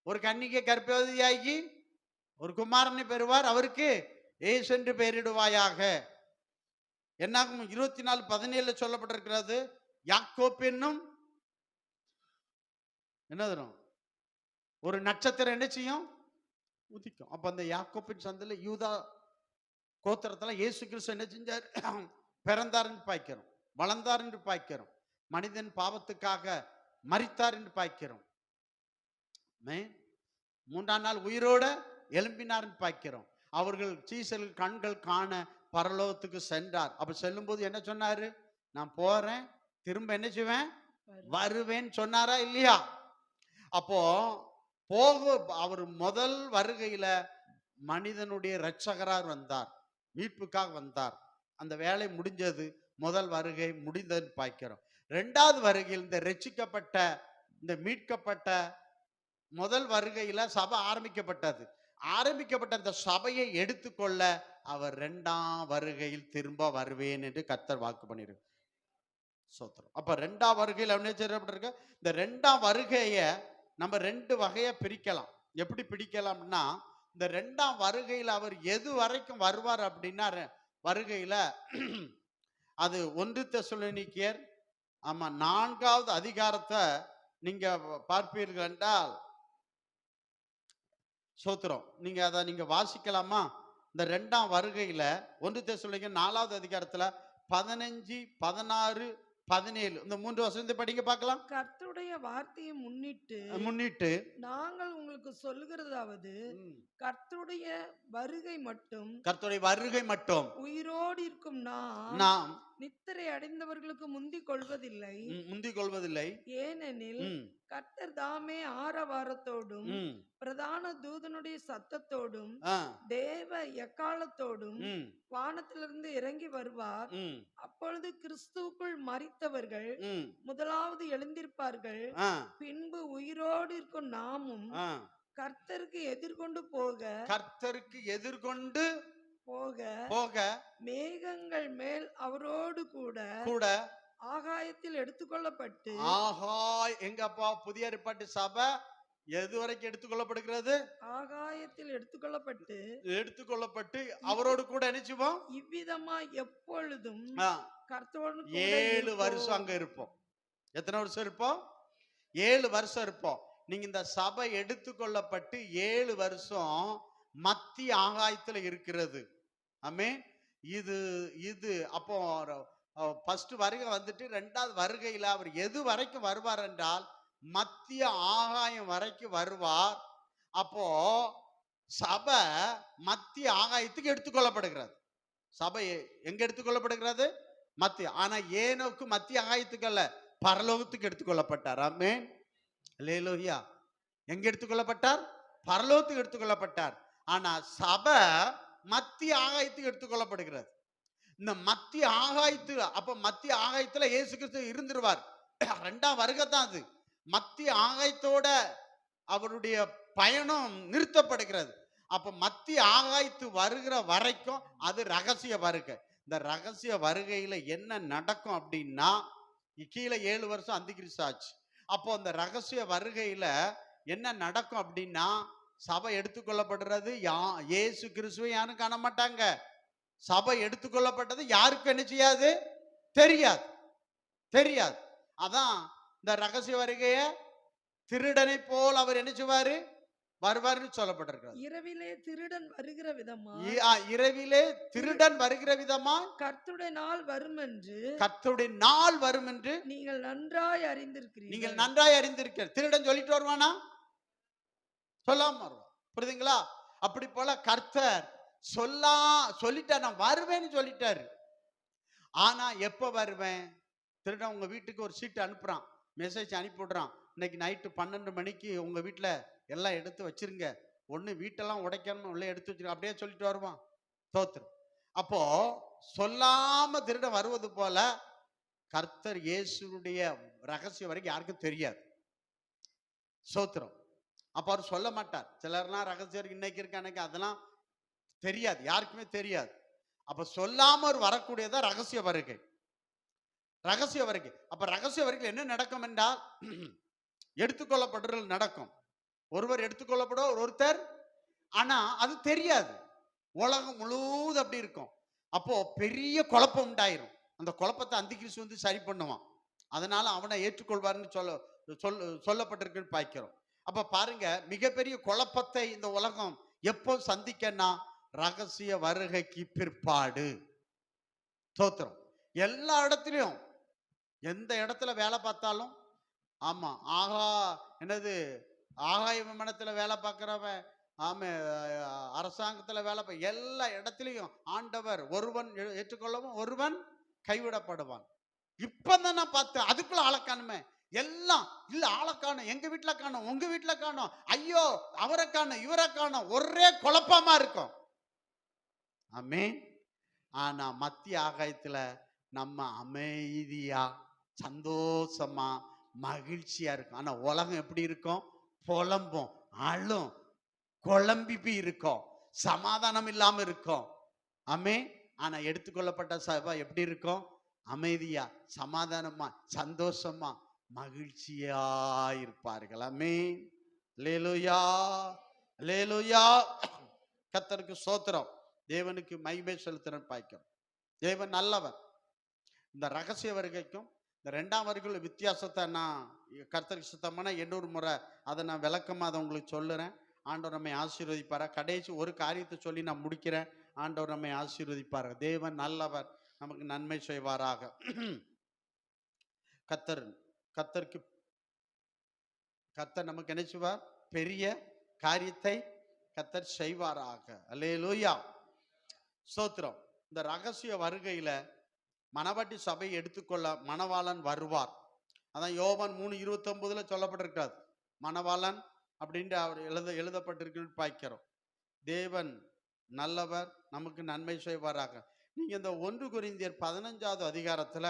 ஒரு கன்னிகை கர்ப்பவதியாகி ஒரு குமாரனை பெறுவார், அவருக்கு இயேசு என்று பெயரிடுவாயாக. என்னாகும் 24:17 சொல்லப்பட்டிருக்கிறது. யாக்கோப் என்னும் என்ன தரும்? ஒரு நட்சத்திரம் என்ன செய்யும்? உதிக்கும். அப்ப அந்த யாக்கோப்பின் சந்தல யூதா கோத்திரத்துல இயேசு கிறிஸ்து என்ன செஞ்சார்? பிறந்தார் என்று பாய்க்கிறோம், வளர்ந்தார் என்று பாய்க்கிறோம், மனிதன் பாவத்துக்காக மரித்தார் என்று பாய்க்கிறோம், மூன்றாம் நாள் உயிரோட எழும்பினார் என்று பாய்க்கிறோம். அவர்கள் சீசர்கள் கண்கள் காண பரலோகத்துக்கு சென்றார். அப்ப செல்லும் போது என்ன சொன்னாரு? நான் போறேன், திரும்ப என்ன செய்வேன்? வருவேன் சொன்னாரா இல்லையா? அப்போ அவர் முதல் வருகையில மனிதனுடைய இரட்சகரார் வந்தார், மீட்புக்காக வந்தார். அந்த வேலை முடிஞ்சது, முதல் வருகை முடிந்ததுன்னு பாய்க்கிறோம். இரண்டாவது வருகையில் இந்த ரட்சிக்கப்பட்ட, இந்த மீட்கப்பட்ட முதல் வருகையில சபை ஆரம்பிக்கப்பட்டது. ஆரம்பிக்கப்பட்ட அந்த சபையை எடுத்துக்கொள்ள அவர் இரண்டாம் வருகையில் திரும்ப வருவேன் என்று கர்த்தர் வாக்கு பண்ணிருக்கு. சோத்திரம். அப்ப இரண்டாம் வருகையில் என்ன செய்யப்பட்டிருக்கு? இந்த இரண்டாம் வருகையை நம்ம ரெண்டு வகையா பிரிக்கலாம். எப்படி பிரிக்கலாம்னா, இந்த இரண்டாம் வருகையில் அவர் எது வரைக்கும் வருவார் அப்படின்னா, வருகையில அது 1 தெசலோனிக்கேயர் 4வது அதிகாரத்தை நீங்க பார்ப்பீர்கள் என்றால், சோத்திரம், நீங்க அதை நீங்க வாசிக்கலாமா? இந்த இரண்டாம் வருகையில 1 தெசலோனிக்கேயர் 4வது அதிகாரத்துல 15, 16, 17 இந்த 3 வசனத்தை படிங்க பார்க்கலாம். கர்த்தருடைய வார்த்தையை முன்னிட்டு நாங்கள் உங்களுக்கு சொல்லுகிறதாவது, கர்த்தருடைய வருகை மட்டும் உயிரோடு இருக்கும் நாம் நித்திரை அடைந்தவர்களுக்கு முந்திக் கொள்வதில்லை. ஏனெனில் கர்த்தர் தாமே ஆரவாரத்தோடும் பிரதான தூதனுடைய சத்தத்தோடும் தேவ எக்காலத்தோடும் வானத்திலிருந்து இறங்கி வருவார். அப்பொழுது கிறிஸ்துவுக்குள் மரித்தவர்கள் முதலாவது எழுந்திருப்பார்கள். பின்பு உயிரோடு இருக்கும் நாமும் கர்த்தருக்கு எதிர்கொண்டு போக மேகங்கள் மேல் அவரோடு கூட ஆகாயத்தில் எடுத்துக்கொள்ளப்பட்டு, எங்கப்பா புதிய ஏற்பாட்டு சபை எது வரைக்கும் எடுத்துக்கொள்ளப்படுகிறது? ஆகாயத்தில் எடுத்துக்கொள்ளப்பட்டு அவரோடு கூட நினைச்சுவோம். இவ்விதமா எப்பொழுதும் கர்த்தரோடு 7 வருஷம் அங்க இருப்போம். எத்தனை வருஷம் இருப்போம்? 7 வருஷம் இருப்போம். நீங்க இந்த சபை எடுத்துக்கொள்ளப்பட்டு 7 வருஷம் மத்திய ஆகாயத்துல இருக்கிறது. ஆமென். இது அப்போ ஃபர்ஸ்ட் வருகை வந்துட்டு, இரண்டாவது வருகையில அவர் எது வரைக்கும் வருவார் என்றால் மத்திய ஆகாயம் வரைக்கும் வருவார். அப்போ சபை மத்திய ஆகாயத்துக்கு எடுத்துக்கொள்ளப்படுகிறது. சபை எங்க எடுத்துக்கொள்ளப்படுகிறது? மத்திய. ஆனா ஏனோக்கு மத்திய ஆகாயத்துக்கு அல்ல, பரலோகத்துக்கு எடுத்துக்கொள்ளப்பட்டார். ஆமென். அல்லேலூயா. எங்க எடுத்துக்கொள்ளப்பட்டார்? பரலோகத்துக்கு எடுத்துக்கொள்ளப்பட்டார். ஆனா சபை மத்திய ஆகாயத்துக்கு எடுத்துக்கொள்ளப்படுகிறது. இந்த மத்திய ஆகாயத்து, அப்ப மத்திய ஆகாயத்துல இயேசு கிறிஸ்து இருந்துருவார். இரண்டாம் வருகை தான் அது. மத்திய ஆகாயத்தோட அவருடைய பயணம் நிறுத்தப்படுகிறது. அப்ப மத்திய ஆகாயத்து வருகிற வரைக்கும் அது ரகசிய வருகை. இந்த ரகசிய வருகையில என்ன நடக்கும் அப்படின்னா, கீழே 7 வருஷம் அந்திகிறிஸ்து ஆச்சு. அப்போ அந்த ரகசிய வருகையில என்ன நடக்கும் அப்படின்னா, சபை எடுத்துக்கொள்ளப்படுறது இயேசு கிறிஸ்துவை யாரும் காண மாட்டாங்க. சபை எடுத்துக்கொள்ளப்பட்டது யாருக்கும் என்ன செய்யாது, தெரியாது, தெரியாது. அதான் இந்த ரகசிய வருகைய திருடனை போல் அவர் என்ன செய்வாரு, வருவார்னு சொல்லப்பட்டிருக்கிறது. இரவிலே திருடன் வருகிற விதமா, இரவிலே திருடன் வருகிற விதமா கர்த்தருடைய நாள் வரும் என்று, கர்த்தருடைய நாள் வரும் என்று நீங்கள் நன்றாய் அறிந்திருக்கிறீர்கள். நீங்கள் நன்றாய் அறிந்திருக்கிறீர்கள். திருடன் சொல்லிட்டு வருவானா, சொல்லாம வருவான். புரியுதுங்களா? அப்படி போல கர்த்தர் சொல்லிட்டார், நான் வருவேன்னு சொல்லிட்டாரு. ஆனா எப்ப வருவேன்? திருடன் உங்க வீட்டுக்கு ஒரு சீட்டு அனுப்புறான், மெசேஜ் அனுப்பி விடுறான், இன்னைக்கு நைட்டு 12 மணிக்கு உங்க வீட்டுல எல்லாம் எடுத்து வச்சிருங்க, ஒண்ணு வீட்டெல்லாம் உடைக்கணும், உள்ள எடுத்து வச்சிருக்க, அப்படியே சொல்லிட்டு வருவான். தோத்திரம். அப்போ சொல்லாம திருடன் வருவது போல கர்த்தர் இயேசுடைய ரகசிய வரைக்கும் யாருக்கும் தெரியாது. சோத்திரம். அப்ப அவர் சொல்ல மாட்டார். சிலர்லாம் ரகசியம் இன்னைக்கு இருக்க அன்னைக்கு அதெல்லாம் தெரியாது, யாருக்குமே தெரியாது. அப்ப சொல்லாம வரக்கூடியதான் ரகசிய வருகை. ரகசிய வருகை. அப்ப ரகசிய வருகை என்ன நடக்கும் என்றால், எடுத்துக்கொள்ளப்படுதல் நடக்கும். ஒருவர் எடுத்துக்கொள்ளப்படுவார், ஒருத்தர், ஆனா அது தெரியாது. உலகம் முழுவதும் அப்படி இருக்கும். அப்போ பெரிய குழப்பம் உண்டாயிரும். அந்த குழப்பத்தை அந்திகிறிஸ்து வந்து சரி பண்ணுவான். அதனால அவனை ஏற்றுக்கொள்வார்னு சொல்லப்பட்டிருக்குன்னு பார்க்கிறோம். அப்ப பாருங்க, மிகப்பெரிய குழப்பத்தை இந்த உலகம் எப்போ சந்திக்கன்னா, ரகசிய வருகைக்கு பிற்பாடு. தோத்திரம். எல்லா இடத்துலயும், எந்த இடத்துல வேலை பார்த்தாலும், ஆமா, என்னது ஆகாய விமானத்துல வேலை பார்க்கிறவன், ஆமா, அரசாங்கத்துல வேலை எல்லா இடத்துலயும் ஆண்டவர் ஒருவன் ஏற்றுக்கொள்ளவும் ஒருவன் கைவிடப்படுவான். இப்பதான் நான் பார்த்தேன், அதுக்குள்ள ஆளை காணுமே, எல்லாம் இல்ல, ஆளை காணும், எங்க வீட்டுல காணும், உங்க வீட்டுல காணும், ஐயோ அவரை காணும், இவரை காணும், ஒரே குழப்பமா இருக்கும். ஆமென். ஆனா மத்திய ஆகாயத்துல நம்ம அமைதியா, சந்தோஷமா, மகிழ்ச்சியா இருக்கும். ஆனா உலகம் எப்படி இருக்கும்? புலம்பும், அழும், குழம்பி இருக்கும், சமாதானம் இல்லாம இருக்கும். ஆமென். ஆனா எடுத்துக்கொள்ளப்பட்ட சபை எப்படி இருக்கும்? அமைதியா, சமாதானமா, சந்தோஷமா, மகிழ்ச்சியா இருப்பார்கள். ஆமென். அல்லேலூயா, அல்லேலூயா. கர்த்தருக்கு ஸ்தோத்திரம். தேவனுக்கு மகிமை செலுத்துறேன் பாய்க்கிறோம். தேவன் நல்லவர். இந்த ரகசிய வருகைக்கும் இந்த 2ஆம் வருகையுள்ள வித்தியாசத்தை நான் கர்த்தருக்கு சுத்தமான 800 முறை அதை நான் விளக்கமா அதை உங்களுக்கு சொல்லுறேன். ஆண்டவர் நம்மை ஆசீர்வதிப்பாரா. கடைசி ஒரு காரியத்தை சொல்லி நான் முடிக்கிறேன். ஆண்டவர் நம்மை ஆசீர்வதிப்பார். தேவன் நல்லவர், நமக்கு நன்மை செய்வாராக. கர்த்தர் நமக்கு என்ன செய்வார்? பெரிய காரியத்தை கர்த்தர் செய்வாராக. அல்லேலூயா, ஸ்தோத்திரம். இந்த ரகசிய வருகையில மணவாட்டி சபையை எடுத்துக்கொள்ள மணவாளன் வருவார். அதான் யோவான் 3:29 சொல்லப்பட்டிருக்காது. மணவாளன் அப்படின்ட்டு அவர் எழுதப்பட்டிருக்குன்னு பார்க்கிறோம். தேவன் நல்லவர், நமக்கு நன்மை செய்வாராக. நீங்க இந்த 1 கொரிந்தியர் 15வது அதிகாரத்துல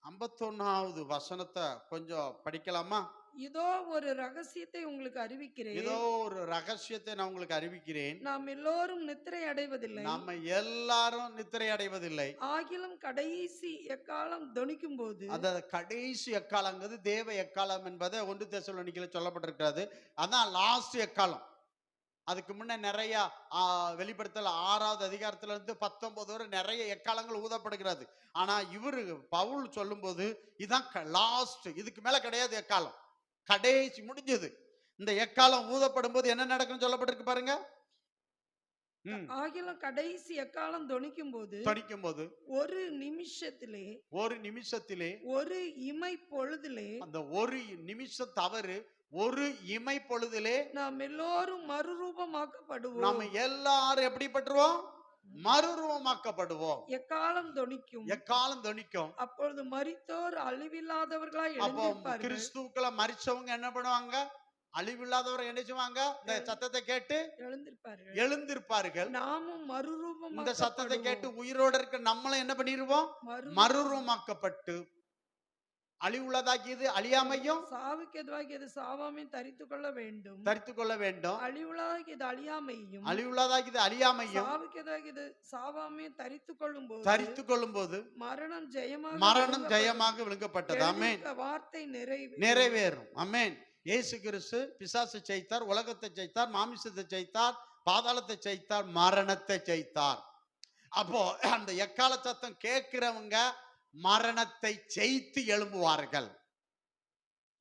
51வது வசனத்தை கொஞ்சம் படிக்கலாமா? இதோ ஒரு ரகசியத்தை உங்களுக்கு அறிவிக்கிறேன். இதோ ஒரு ரகசியத்தை நான் உங்களுக்கு அறிவிக்கிறேன். நாம் எல்லோரும் நித்திரை அடைவதில்லை. நம்ம எல்லாரும் நித்திரை அடைவதில்லை. ஆகிலும் கடைசி எக்காலம் தொனிக்கும் போது, அந்த கடைசி எக்காலங்கிறது தேவ எக்காலம் என்பதை 1 தெசலோனிக்கேல சொல்லப்பட்டிருக்கிறது. அதான் லாஸ்ட் எக்காலம். அதுக்கு முன்ன நிறைய வெளிப்படுத்தல் 6வது அதிகாரத்துல இருந்து 19 வரை நிறைய எக்காலங்கள் ஊதப்படுகிறது. ஆனா இவரு பவுல் சொல்லும் போது இதான் லாஸ்ட், இதுக்கு மேல கிடையாது எக்காலம், கடைசி முடிஞ்சது. இந்த எக்காலம் ஊதப்படும் போது என்ன நடக்கும் சொல்லப்பட்டிருக்கு பாருங்க. ஆகிலும் கடைசி எக்காலம் தொனிக்கும் போது ஒரு நிமிஷத்திலே ஒரு இமை பொழுதிலே, அந்த ஒரு நிமிஷம் தவறு, ஒரு இமை பொழுதிலே நாம் எல்லோரும் மறுரூபமாக்கப்படுவோம். நாம எல்லாரும் எப்படி பட்டுருவோம்? மறுரூபமாக்கப்படுவோம். எக்காலம் தொனிக்கும். அப்பொழுது மரித்தோர் அழிவில்லாதவர்களாய் எழுந்திருப்பார்கள். கிறிஸ்துவுக்குள்ள மரிச்சவங்க என்ன பண்ணுவாங்க? அழிவில்லாதவர் என்ன செய்வாங்க? இந்த சத்தத்தை கேட்டு எழுந்திருப்பார்கள். நாமும் மறுரூபம், இந்த சத்தத்தை கேட்டு உயிரோட இருக்க நம்மளும் என்ன பண்ணிடுவோம்? மறுரூபமாக்கப்பட்டு அழிவுள்ளதாக்கியது அழியாமையும், சாவுக்கு எதுவாகியது சாவாமையும் தரித்துக் கொள்ள வேண்டும். அழிவுள்ளதாக்கியது அழியாமையும், சாவுக்கு எதுவாகியது சாவாமையும் தரித்துக் கொள்ளும்போது மரணம் ஜெயமாக விழுங்கப்பட்டது. ஆமென். வார்த்தை நிறைவேறும். ஆமென். இயேசு கிறிஸ்து பிசாசை ஜெயித்தார், உலகத்தை ஜெயித்தார், மாமிசத்தை ஜெயித்தார், பாதாளத்தை ஜெயித்தார், மரணத்தை ஜெயித்தார். அப்போ அந்த எக்கால சத்தம் கேட்கிறவங்க மரணத்தை ஜெயித்து எழும்புவார்கள்.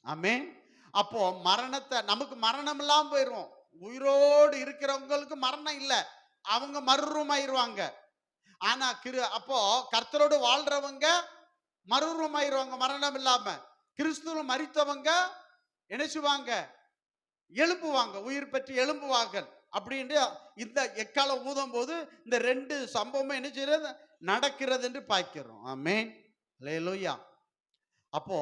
ஆமென். அப்போ மரணத்தை, நமக்கு மரணம் இல்லாம போயிரும். உயிரோடு இருக்கிறவங்களுக்கு மரணம் இல்லை, அவங்க மறுரூபமாயிருவாங்க. ஆனா அப்போ கர்த்தரோடு வாழ்றவங்க மறுரூபமாயிருவாங்க மரணம் இல்லாம. கிறிஸ்துவ மரித்தவங்க என்ன செய்வாங்க? எழுப்புவாங்க, உயிர் பெற்று எழும்புவார்கள். அப்படின்னு இந்த எக்கால ஊதும் போது இந்த ரெண்டு சம்பவமும் என்ன செய்யறது? நடக்கிறது என்று பார்க்கிறோம். ஆமென். அல்லேலூயா. அப்போ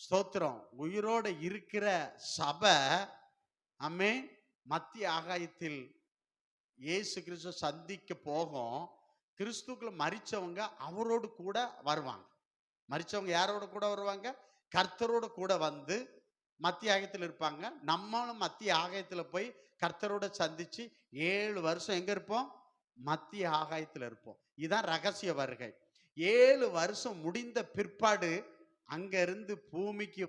ஸ்தோத்திரம். உயிரோடு இருக்கிற சபை ஆமென் மத்திய ஆகாயத்தில் இயேசு கிறிஸ்து சந்திக்க போகும். கிறிஸ்துக்குள்ள மரிச்சவங்க அவரோடு கூட வருவாங்க. மரிச்சவங்க யாரோட கூட வருவாங்க? கர்த்தரோடு கூட வந்து மத்திய ஆகாயத்தில் இருப்பாங்க. நம்மளும் மத்திய ஆகாயத்தில் போய் கர்த்தரோட சந்திச்சு 7 வருஷம் எங்க இருப்போம்? மத்திய ஆகாயத்தில் இருப்போம். இதுதான் ரகசிய வருகை. 7 வருஷம் முடிந்த பிற்பாடு அங்க இருந்து பூமிக்கு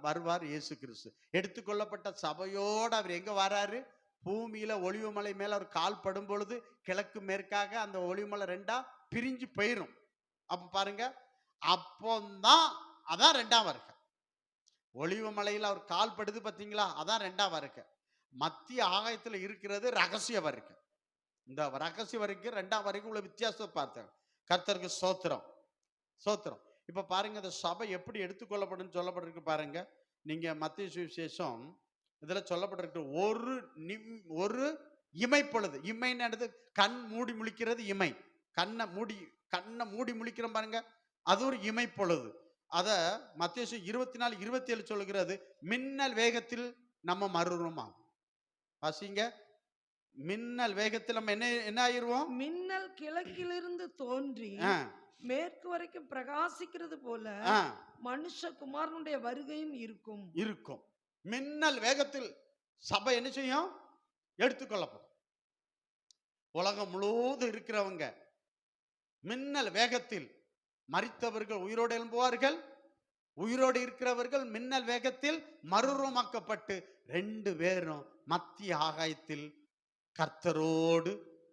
வருவார் இயேசு கிறிஸ்து. எடுத்துக்கொள்ளப்பட்ட சபையோடு அவர் எங்க வராரு? பூமியில ஒலிவமலை மேல அவர் கால் படும் பொழுது கிழக்கு மேற்காக அந்த ஒலிவமலை 2ஆ பிரிஞ்சு போயிரும். அப்ப பாருங்க, அப்போதான் அதான் 2ஆம் வருகை. ஒலிவமலையில் அவர் கால் படுது பார்த்தீங்களா? அதான் 2ஆம் வருகை. மத்திய ஆகாயத்தில் இருக்கிறது ரகசிய வருகை. இந்த ரகசிய வருகை 2ஆம் வருகை உள்ள வித்தியாசத்தை பார்த்தேன். கர்த்தருக்கு ஸ்தோத்திரம், ஸ்தோத்திரம். இப்ப பாருங்க, இந்த சபை எப்படி எடுத்துக்கொள்ளப்படும் சொல்லப்பட்டிருக்கு பாருங்க. நீங்க மத்திய சுவிசேஷம் இதுல சொல்லப்பட்டிருக்கு, ஒரு இமை பொழுது. இமைன்னு கண் மூடி முழிக்கிறது இமை. கண்ணை மூடி முழிக்கிறோம் பாருங்க, அது ஒரு இமை பொழுது. அத மத்திய 24:27 சொல்லுகிறது, மின்னல் வேகத்தில் நம்ம மறுரூபமாகும். வாசிங்க. மின்னல் வேகத்தில் நம்ம என்ன ஆயிருவோம்? மின்னல் கிழக்கிலிருந்து தோன்றி மேற்கு வரைக்கும் பிரகாசிக்கிறது போல மனுஷகுமாரனுடைய வருகையும் இருக்கும். மின்னல் வேகத்தில் சபை என்ன செய்யும்? எடுத்துக்கொள்ளப்படும். உலகம் முழுவதும் இருக்கிறவங்க மின்னல் வேகத்தில், மரித்தவர்கள் உயிரோடு எழும்புவார்கள், உயிரோடு இருக்கிறவர்கள் மின்னல் வேகத்தில் மறுரூபமாக்கப்பட்டு 2 பேரும் மத்திய ஆகாயத்தில் கர்த்தரோடு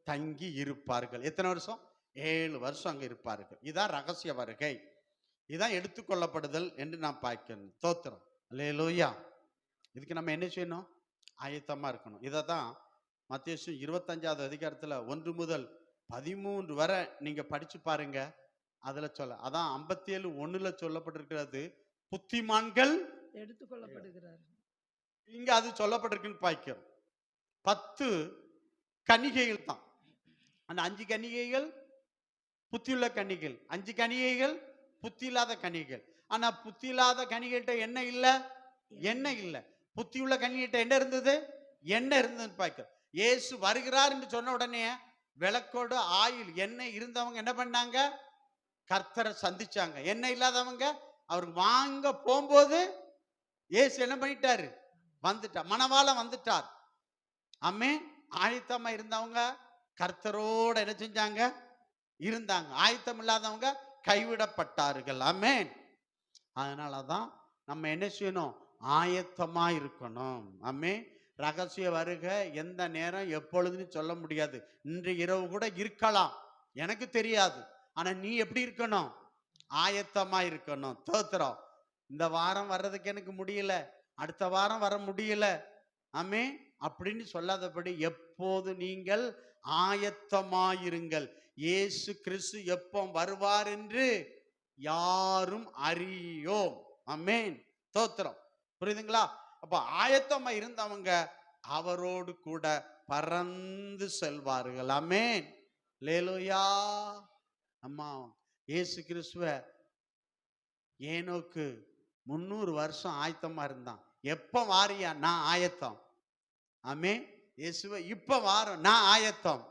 தங்கி இருப்பார்கள். எத்தனை வருஷம்? 7 வருஷம் அங்க இருப்பார்கள். இதான் ரகசிய வருகை, இதான் எடுத்துக்கொள்ளப்படுதல் என்று நாம் பார்க்கணும். ஸ்தோத்திரம், அல்லேலூயா. இதுக்கு நம்ம என்ன செய்யணும்? ஆயத்தமா இருக்கணும். இதை தான் மத்தேயு 25வது அதிகாரத்துல 1 முதல் 13 வரை நீங்க படிச்சு பாருங்க. அதுல அதான் 57:1 சொல்லப்பட்டிருக்கிறது, புத்திமான்கள் எடுத்துக்கொள்ளப்படுகிறார். இங்க அது சொல்லப்பட்டிருக்குன்னு பார்க்கிறோம். 10 கன்னிகைகள் தான். அந்த 5 கன்னிகைகள் புத்தியுள்ள கன்னிகள், 5 கன்னிகைகள் புத்தி இல்லாத கன்னிகள். ஆனா புத்தி இல்லாத கன்னிகிட்ட என்ன இல்ல? எண்ணெய் இல்ல. புத்தியுள்ள கன்னிகிட்ட என்ன இருந்தது? எண்ணெய் இருந்ததுன்னு பார்க்கிறோம். இயேசு வருகிறார் என்று சொன்ன உடனே விளக்கோடு ஆயில் எண்ணெய் இருந்தவங்க என்ன பண்ணாங்க? கர்த்தரை சந்திச்சாங்க. எண்ணெய் இல்லாதவங்க அவர் வாங்க போகும்போது இயேசு என்ன பண்ணிட்டாரு? வந்துட்டார், மணவாளன் வந்துட்டார். ஆமே. ஆயத்தமா இருந்தவங்க கர்த்தரோட என்ன செஞ்சாங்க? இருந்தாங்க. ஆயத்தம் இல்லாதவங்க கைவிடப்பட்டார்கள். ஆமென். அதனாலதான் நம்ம என்ன செய்யணும்? ஆயத்தமா இருக்கணும். ஆமென். ரகசிய வருகை எந்த நேரம் எப்பொழுதுன்னு சொல்ல முடியாது. இன்று இரவு கூட இருக்கலாம், எனக்கு தெரியாது. ஆனா நீ எப்படி இருக்கணும்? ஆயத்தமா இருக்கணும். ஸ்தோத்திரம். இந்த வாரம் வர்றதுக்கு எனக்கு முடியல, அடுத்த வாரம் வர முடியல, ஆமே அப்படின்னு சொல்லாதபடி எப்போது நீங்கள் ஆயத்தமாயிருங்கள். இயேசு கிறிஸ்து எப்போ வருவார் என்று யாரும் அறியோம். ஆமென். ஸ்தோத்திரம். புரியுதுங்களா? அப்ப ஆயத்தமா இருந்தவங்க அவரோடு கூட பறந்து செல்வார்கள். ஆமென். அல்லேலூயா. அம்மா இயேசு கிறிஸ்துவ ஏனோக்கு 300 வருஷம் ஆயத்தமா இருந்தான். எப்ப வாரியா? நான் ஆயத்தம். ஆமே. இயேசுவே இப்ப வாரம், நான் ஆயத்தம்.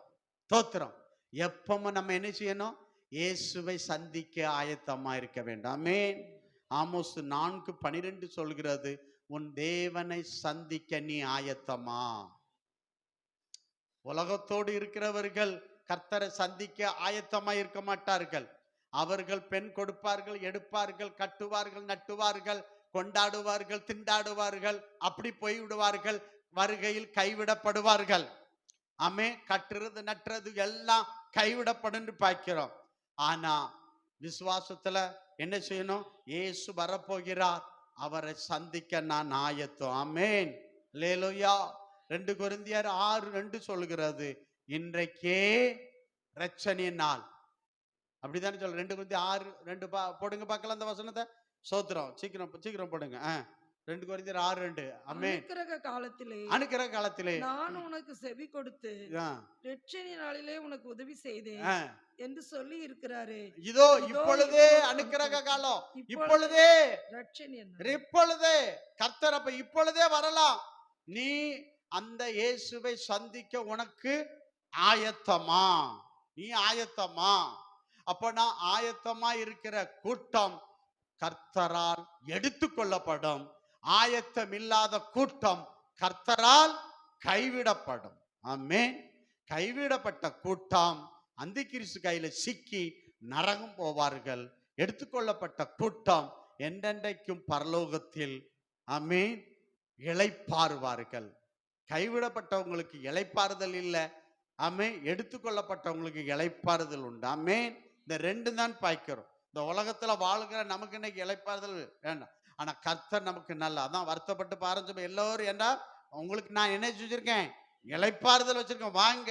தோத்திரம். எப்பவும் நம்ம என்ன செய்யணும்? இயேசுவை சந்திக்க ஆயத்தமா இருக்க வேண்டும். ஆமென். ஆமோஸ் 4:12 சொல்கிறது, உன் தேவனை சந்திக்க நீ ஆயத்தமா? உலகத்தோடு இருக்கிறவர்கள் கர்த்தரை சந்திக்க ஆயத்தமா இருக்க மாட்டார்கள். அவர்கள் பெண் கொடுப்பார்கள், எடுப்பார்கள், கட்டுவார்கள், நட்டுவார்கள், கொண்டாடுவார்கள், திண்டாடுவார்கள், அப்படி போய்விடுவார்கள், வருகையில் கைவிடப்படுவார்கள். ஆமே. கட்டுறது நட்டுறது எல்லாம் கைவிடப்படும் பார்க்கிறோம். ஆனா விசுவாசத்துல என்ன செய்யணும்? இயேசு வரப்போகிறார், அவரை சந்திக்க நான் ஆயத்தம். ஆமேன். அல்லேலூயா. 2 கொரிந்தியர் 6:2 சொல்கிறது, இன்றைக்கே இரட்சணிய நாள். அப்படித்தானே சொல்ற? 2 கொரிந்தியர் 6:2 போடுங்க பார்க்கலாம் அந்த வசனத்தை. சோத்திரம். சீக்கிரம் சீக்கிரம் போடுங்க. 2 கொரிந்தியர் 6:2. ஆமென். அனுக்கிரக காலத்திலே நான் உனக்கு செவி கொடுத்து இரட்சணிய நாளிலே உனக்கு உதவி செய்தேன் என்று சொல்லி இருக்கிறாரே. இதோ இப்பொழுதே அனுக்கிரக காலம், இப்பொழுதே இப்பொழுதே கர்த்தர் அப்ப இப்பொழுதே வரலாம். நீ அந்த இயேசுவை சந்திக்க உனக்கு ஆயத்தமா? நீ ஆயத்தமா? அப்ப நான் ஆயத்தமா இருக்கிற கூட்டம் கர்த்தரால் எடுத்துக்கொள்ளப்படும். ஆயத்தம் இல்லாத கூட்டம் கர்த்தரால் கைவிடப்படும். ஆமென். கைவிடப்பட்ட கூட்டம் அந்தி கிறிஸ்து கையில சிக்கி நரகம் போவார்கள். எடுத்துக்கொள்ளப்பட்ட கூட்டம் என்றென்றைக்கும் பரலோகத்தில் ஆமென் இளைப்பாறுவார்கள். கைவிடப்பட்டவங்களுக்கு இளைப்பாறுதல் இல்லை. ஆமென். எடுத்துக்கொள்ளப்பட்டவங்களுக்கு இளைப்பாறுதல் உண்டு. ஆமென். இந்த 2 தான் பாய்க்கிறோம். இந்த உலகத்துல வாழ்கிற நமக்கு இன்னைக்கு இளைப்பாறுதல் வேண்டாம். ஆனா கர்த்தர் நமக்கு நல்ல, அதான் வருத்தப்பட்டு பாருங்க எல்லோரும். ஏன்னா உங்களுக்கு நான் என்ன வச்சிருக்கேன்? இளைப்பாறுதல் வச்சிருக்கேன். வாங்க,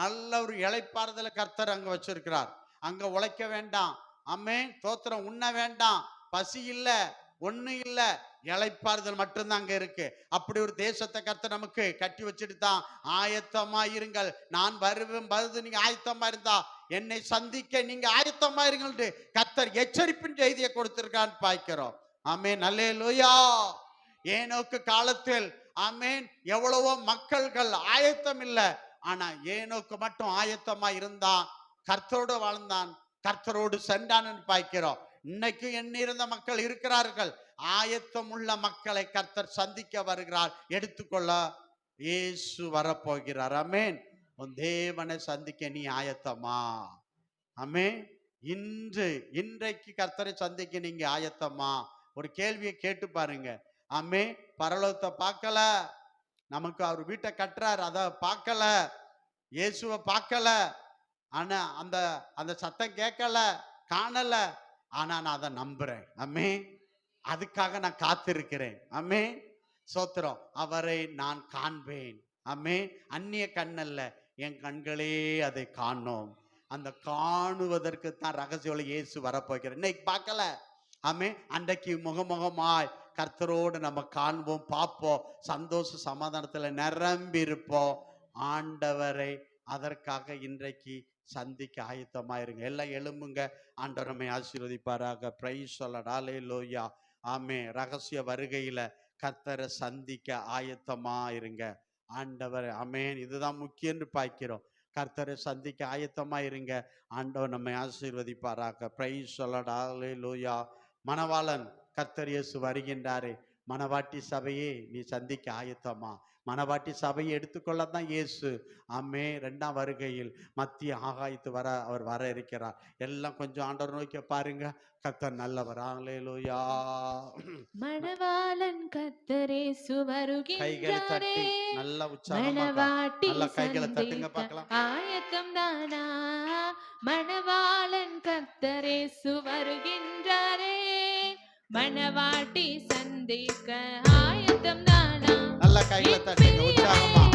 நல்ல ஒரு இளைப்பாறுதலை கர்த்தர் அங்க வச்சிருக்கிறார். அங்க உழைக்க வேண்டாம். ஆமென். தோத்திரம். உண்ண வேண்டாம், பசி இல்ல, ஒண்ணு இல்ல, இளைப்பாறுதல் மட்டும்தான் அங்க இருக்கு. அப்படி ஒரு தேசத்தை கர்த்தர் நமக்கு கட்டி வச்சுட்டு தான் ஆயத்தமா இருங்கள், நான் வருவேன், வருது, நீங்க ஆயத்தமா இருந்தா என்னை சந்திக்க நீங்க ஆயத்தமா இருங்கள் கர்த்தர் எச்சரிப்பின் செய்தியை கொடுத்திருக்கான்னு பாய்க்கிறோம். ஆமென். அல்லேலூயா. ஏனோக்கு காலத்தில் ஆமென் எவ்வளவோ மக்கள்கள் ஆயத்தம் இல்லை. ஆனா ஏனோக்கு மட்டும் ஆயத்தமா இருந்தான், கர்த்தரோடு வாழ்ந்தான், கர்த்தரோடு சென்றான்னு பாய்க்கிறோம். இன்னைக்கு எண்ணிருந்த மக்கள் இருக்கிறார்கள். ஆயத்தம் உள்ள மக்களை கர்த்தர் சந்திக்க வருகிறார், எடுத்துக்கொள்ள இயேசு வரப்போகிறார். ஆமென். உன் தேவனை சந்திக்க நீ ஆயத்தமா? ஆமென். இன்றைக்கு கர்த்தரை சந்திக்க நீங்க ஆயத்தமா? ஒரு கேள்வியை கேட்டு பாருங்க. ஆமென். பரலோகத்தை பார்க்கல, நமக்கு அவர் வீட்டை கட்டுறார், அதை பார்க்கல, இயேசுவை பார்க்கல, ஆனா அந்த சத்தம் கேட்கல, காணல, ஆனா நான் அதை நம்புறேன். ஆமென். அதுக்காக நான் காத்திருக்கிறேன். ஆமென். சோத்திரம். அவரை நான் காண்பேன். ஆமென். அந்நிய கண்ணல்ல, என் கண்களே அதை காணோம். அந்த காணுவதற்கு தான் ரகசியம் இயேசு வரப்போகிறார். இன்னைக்கு பார்க்கல. ஆமென். அன்றைக்கு முகமுகமாய் கர்த்தரோடு நம்ம காண்போம், பார்ப்போம், சந்தோஷ சமாதானத்துல நிரம்பி இருப்போம். ஆண்டவரை அதற்காக இன்றைக்கு சந்திக்க ஆயத்தமா இருங்க. எல்லாம் எழும்புங்க. ஆண்டவர் நம்மை ஆசீர்வதிப்பாராக. பிரைஸ் தி அல்லேலூயா. ஆமென். ரகசிய வருகையில கர்த்தரை சந்திக்க ஆயத்தமா இருங்க. ஆண்டவர் ஆமென். இதுதான் முக்கியம் பாய்க்கிறோம். கர்த்தரை சந்திக்க ஆயத்தமா இருங்க. ஆண்டவர் நம்மை ஆசீர்வதிப்பாராக. பிரைஸ் தி அல்லேலூயா. மணவாளன் கர்த்தர் இயேசு வருகின்றாரே. மணவாட்டி சபையே நீ சந்திக்க ஆயத்தமா? மணவாட்டி சபையை எடுத்துக்கொள்ளத்தான் இயேசு ஆமென் 2ஆம் வருகையில் மத்திய ஆகாயத்து அவர் வர இருக்கிறார். எல்லாம் கொஞ்சம் ஆண்டவர் நோக்கி பாருங்க. கர்த்தர் நல்லவர். அல்லேலூயா. மணவாளன் கர்த்தர் இயேசு வருகின்றாரே. கைகளை தட்டி நல்ல உற்சாகமாக நல்ல கைகளை தட்டுங்க பார்க்கலாம். ஆயத்தம் தானா? மணவாளன் கர்த்தர் இயேசு வருகின்றாரே. மணவாட்டி சந்திக்க ஆயத்தம் தானா? நல்ல கைகளை தட்டுங்க உற்சாகமா.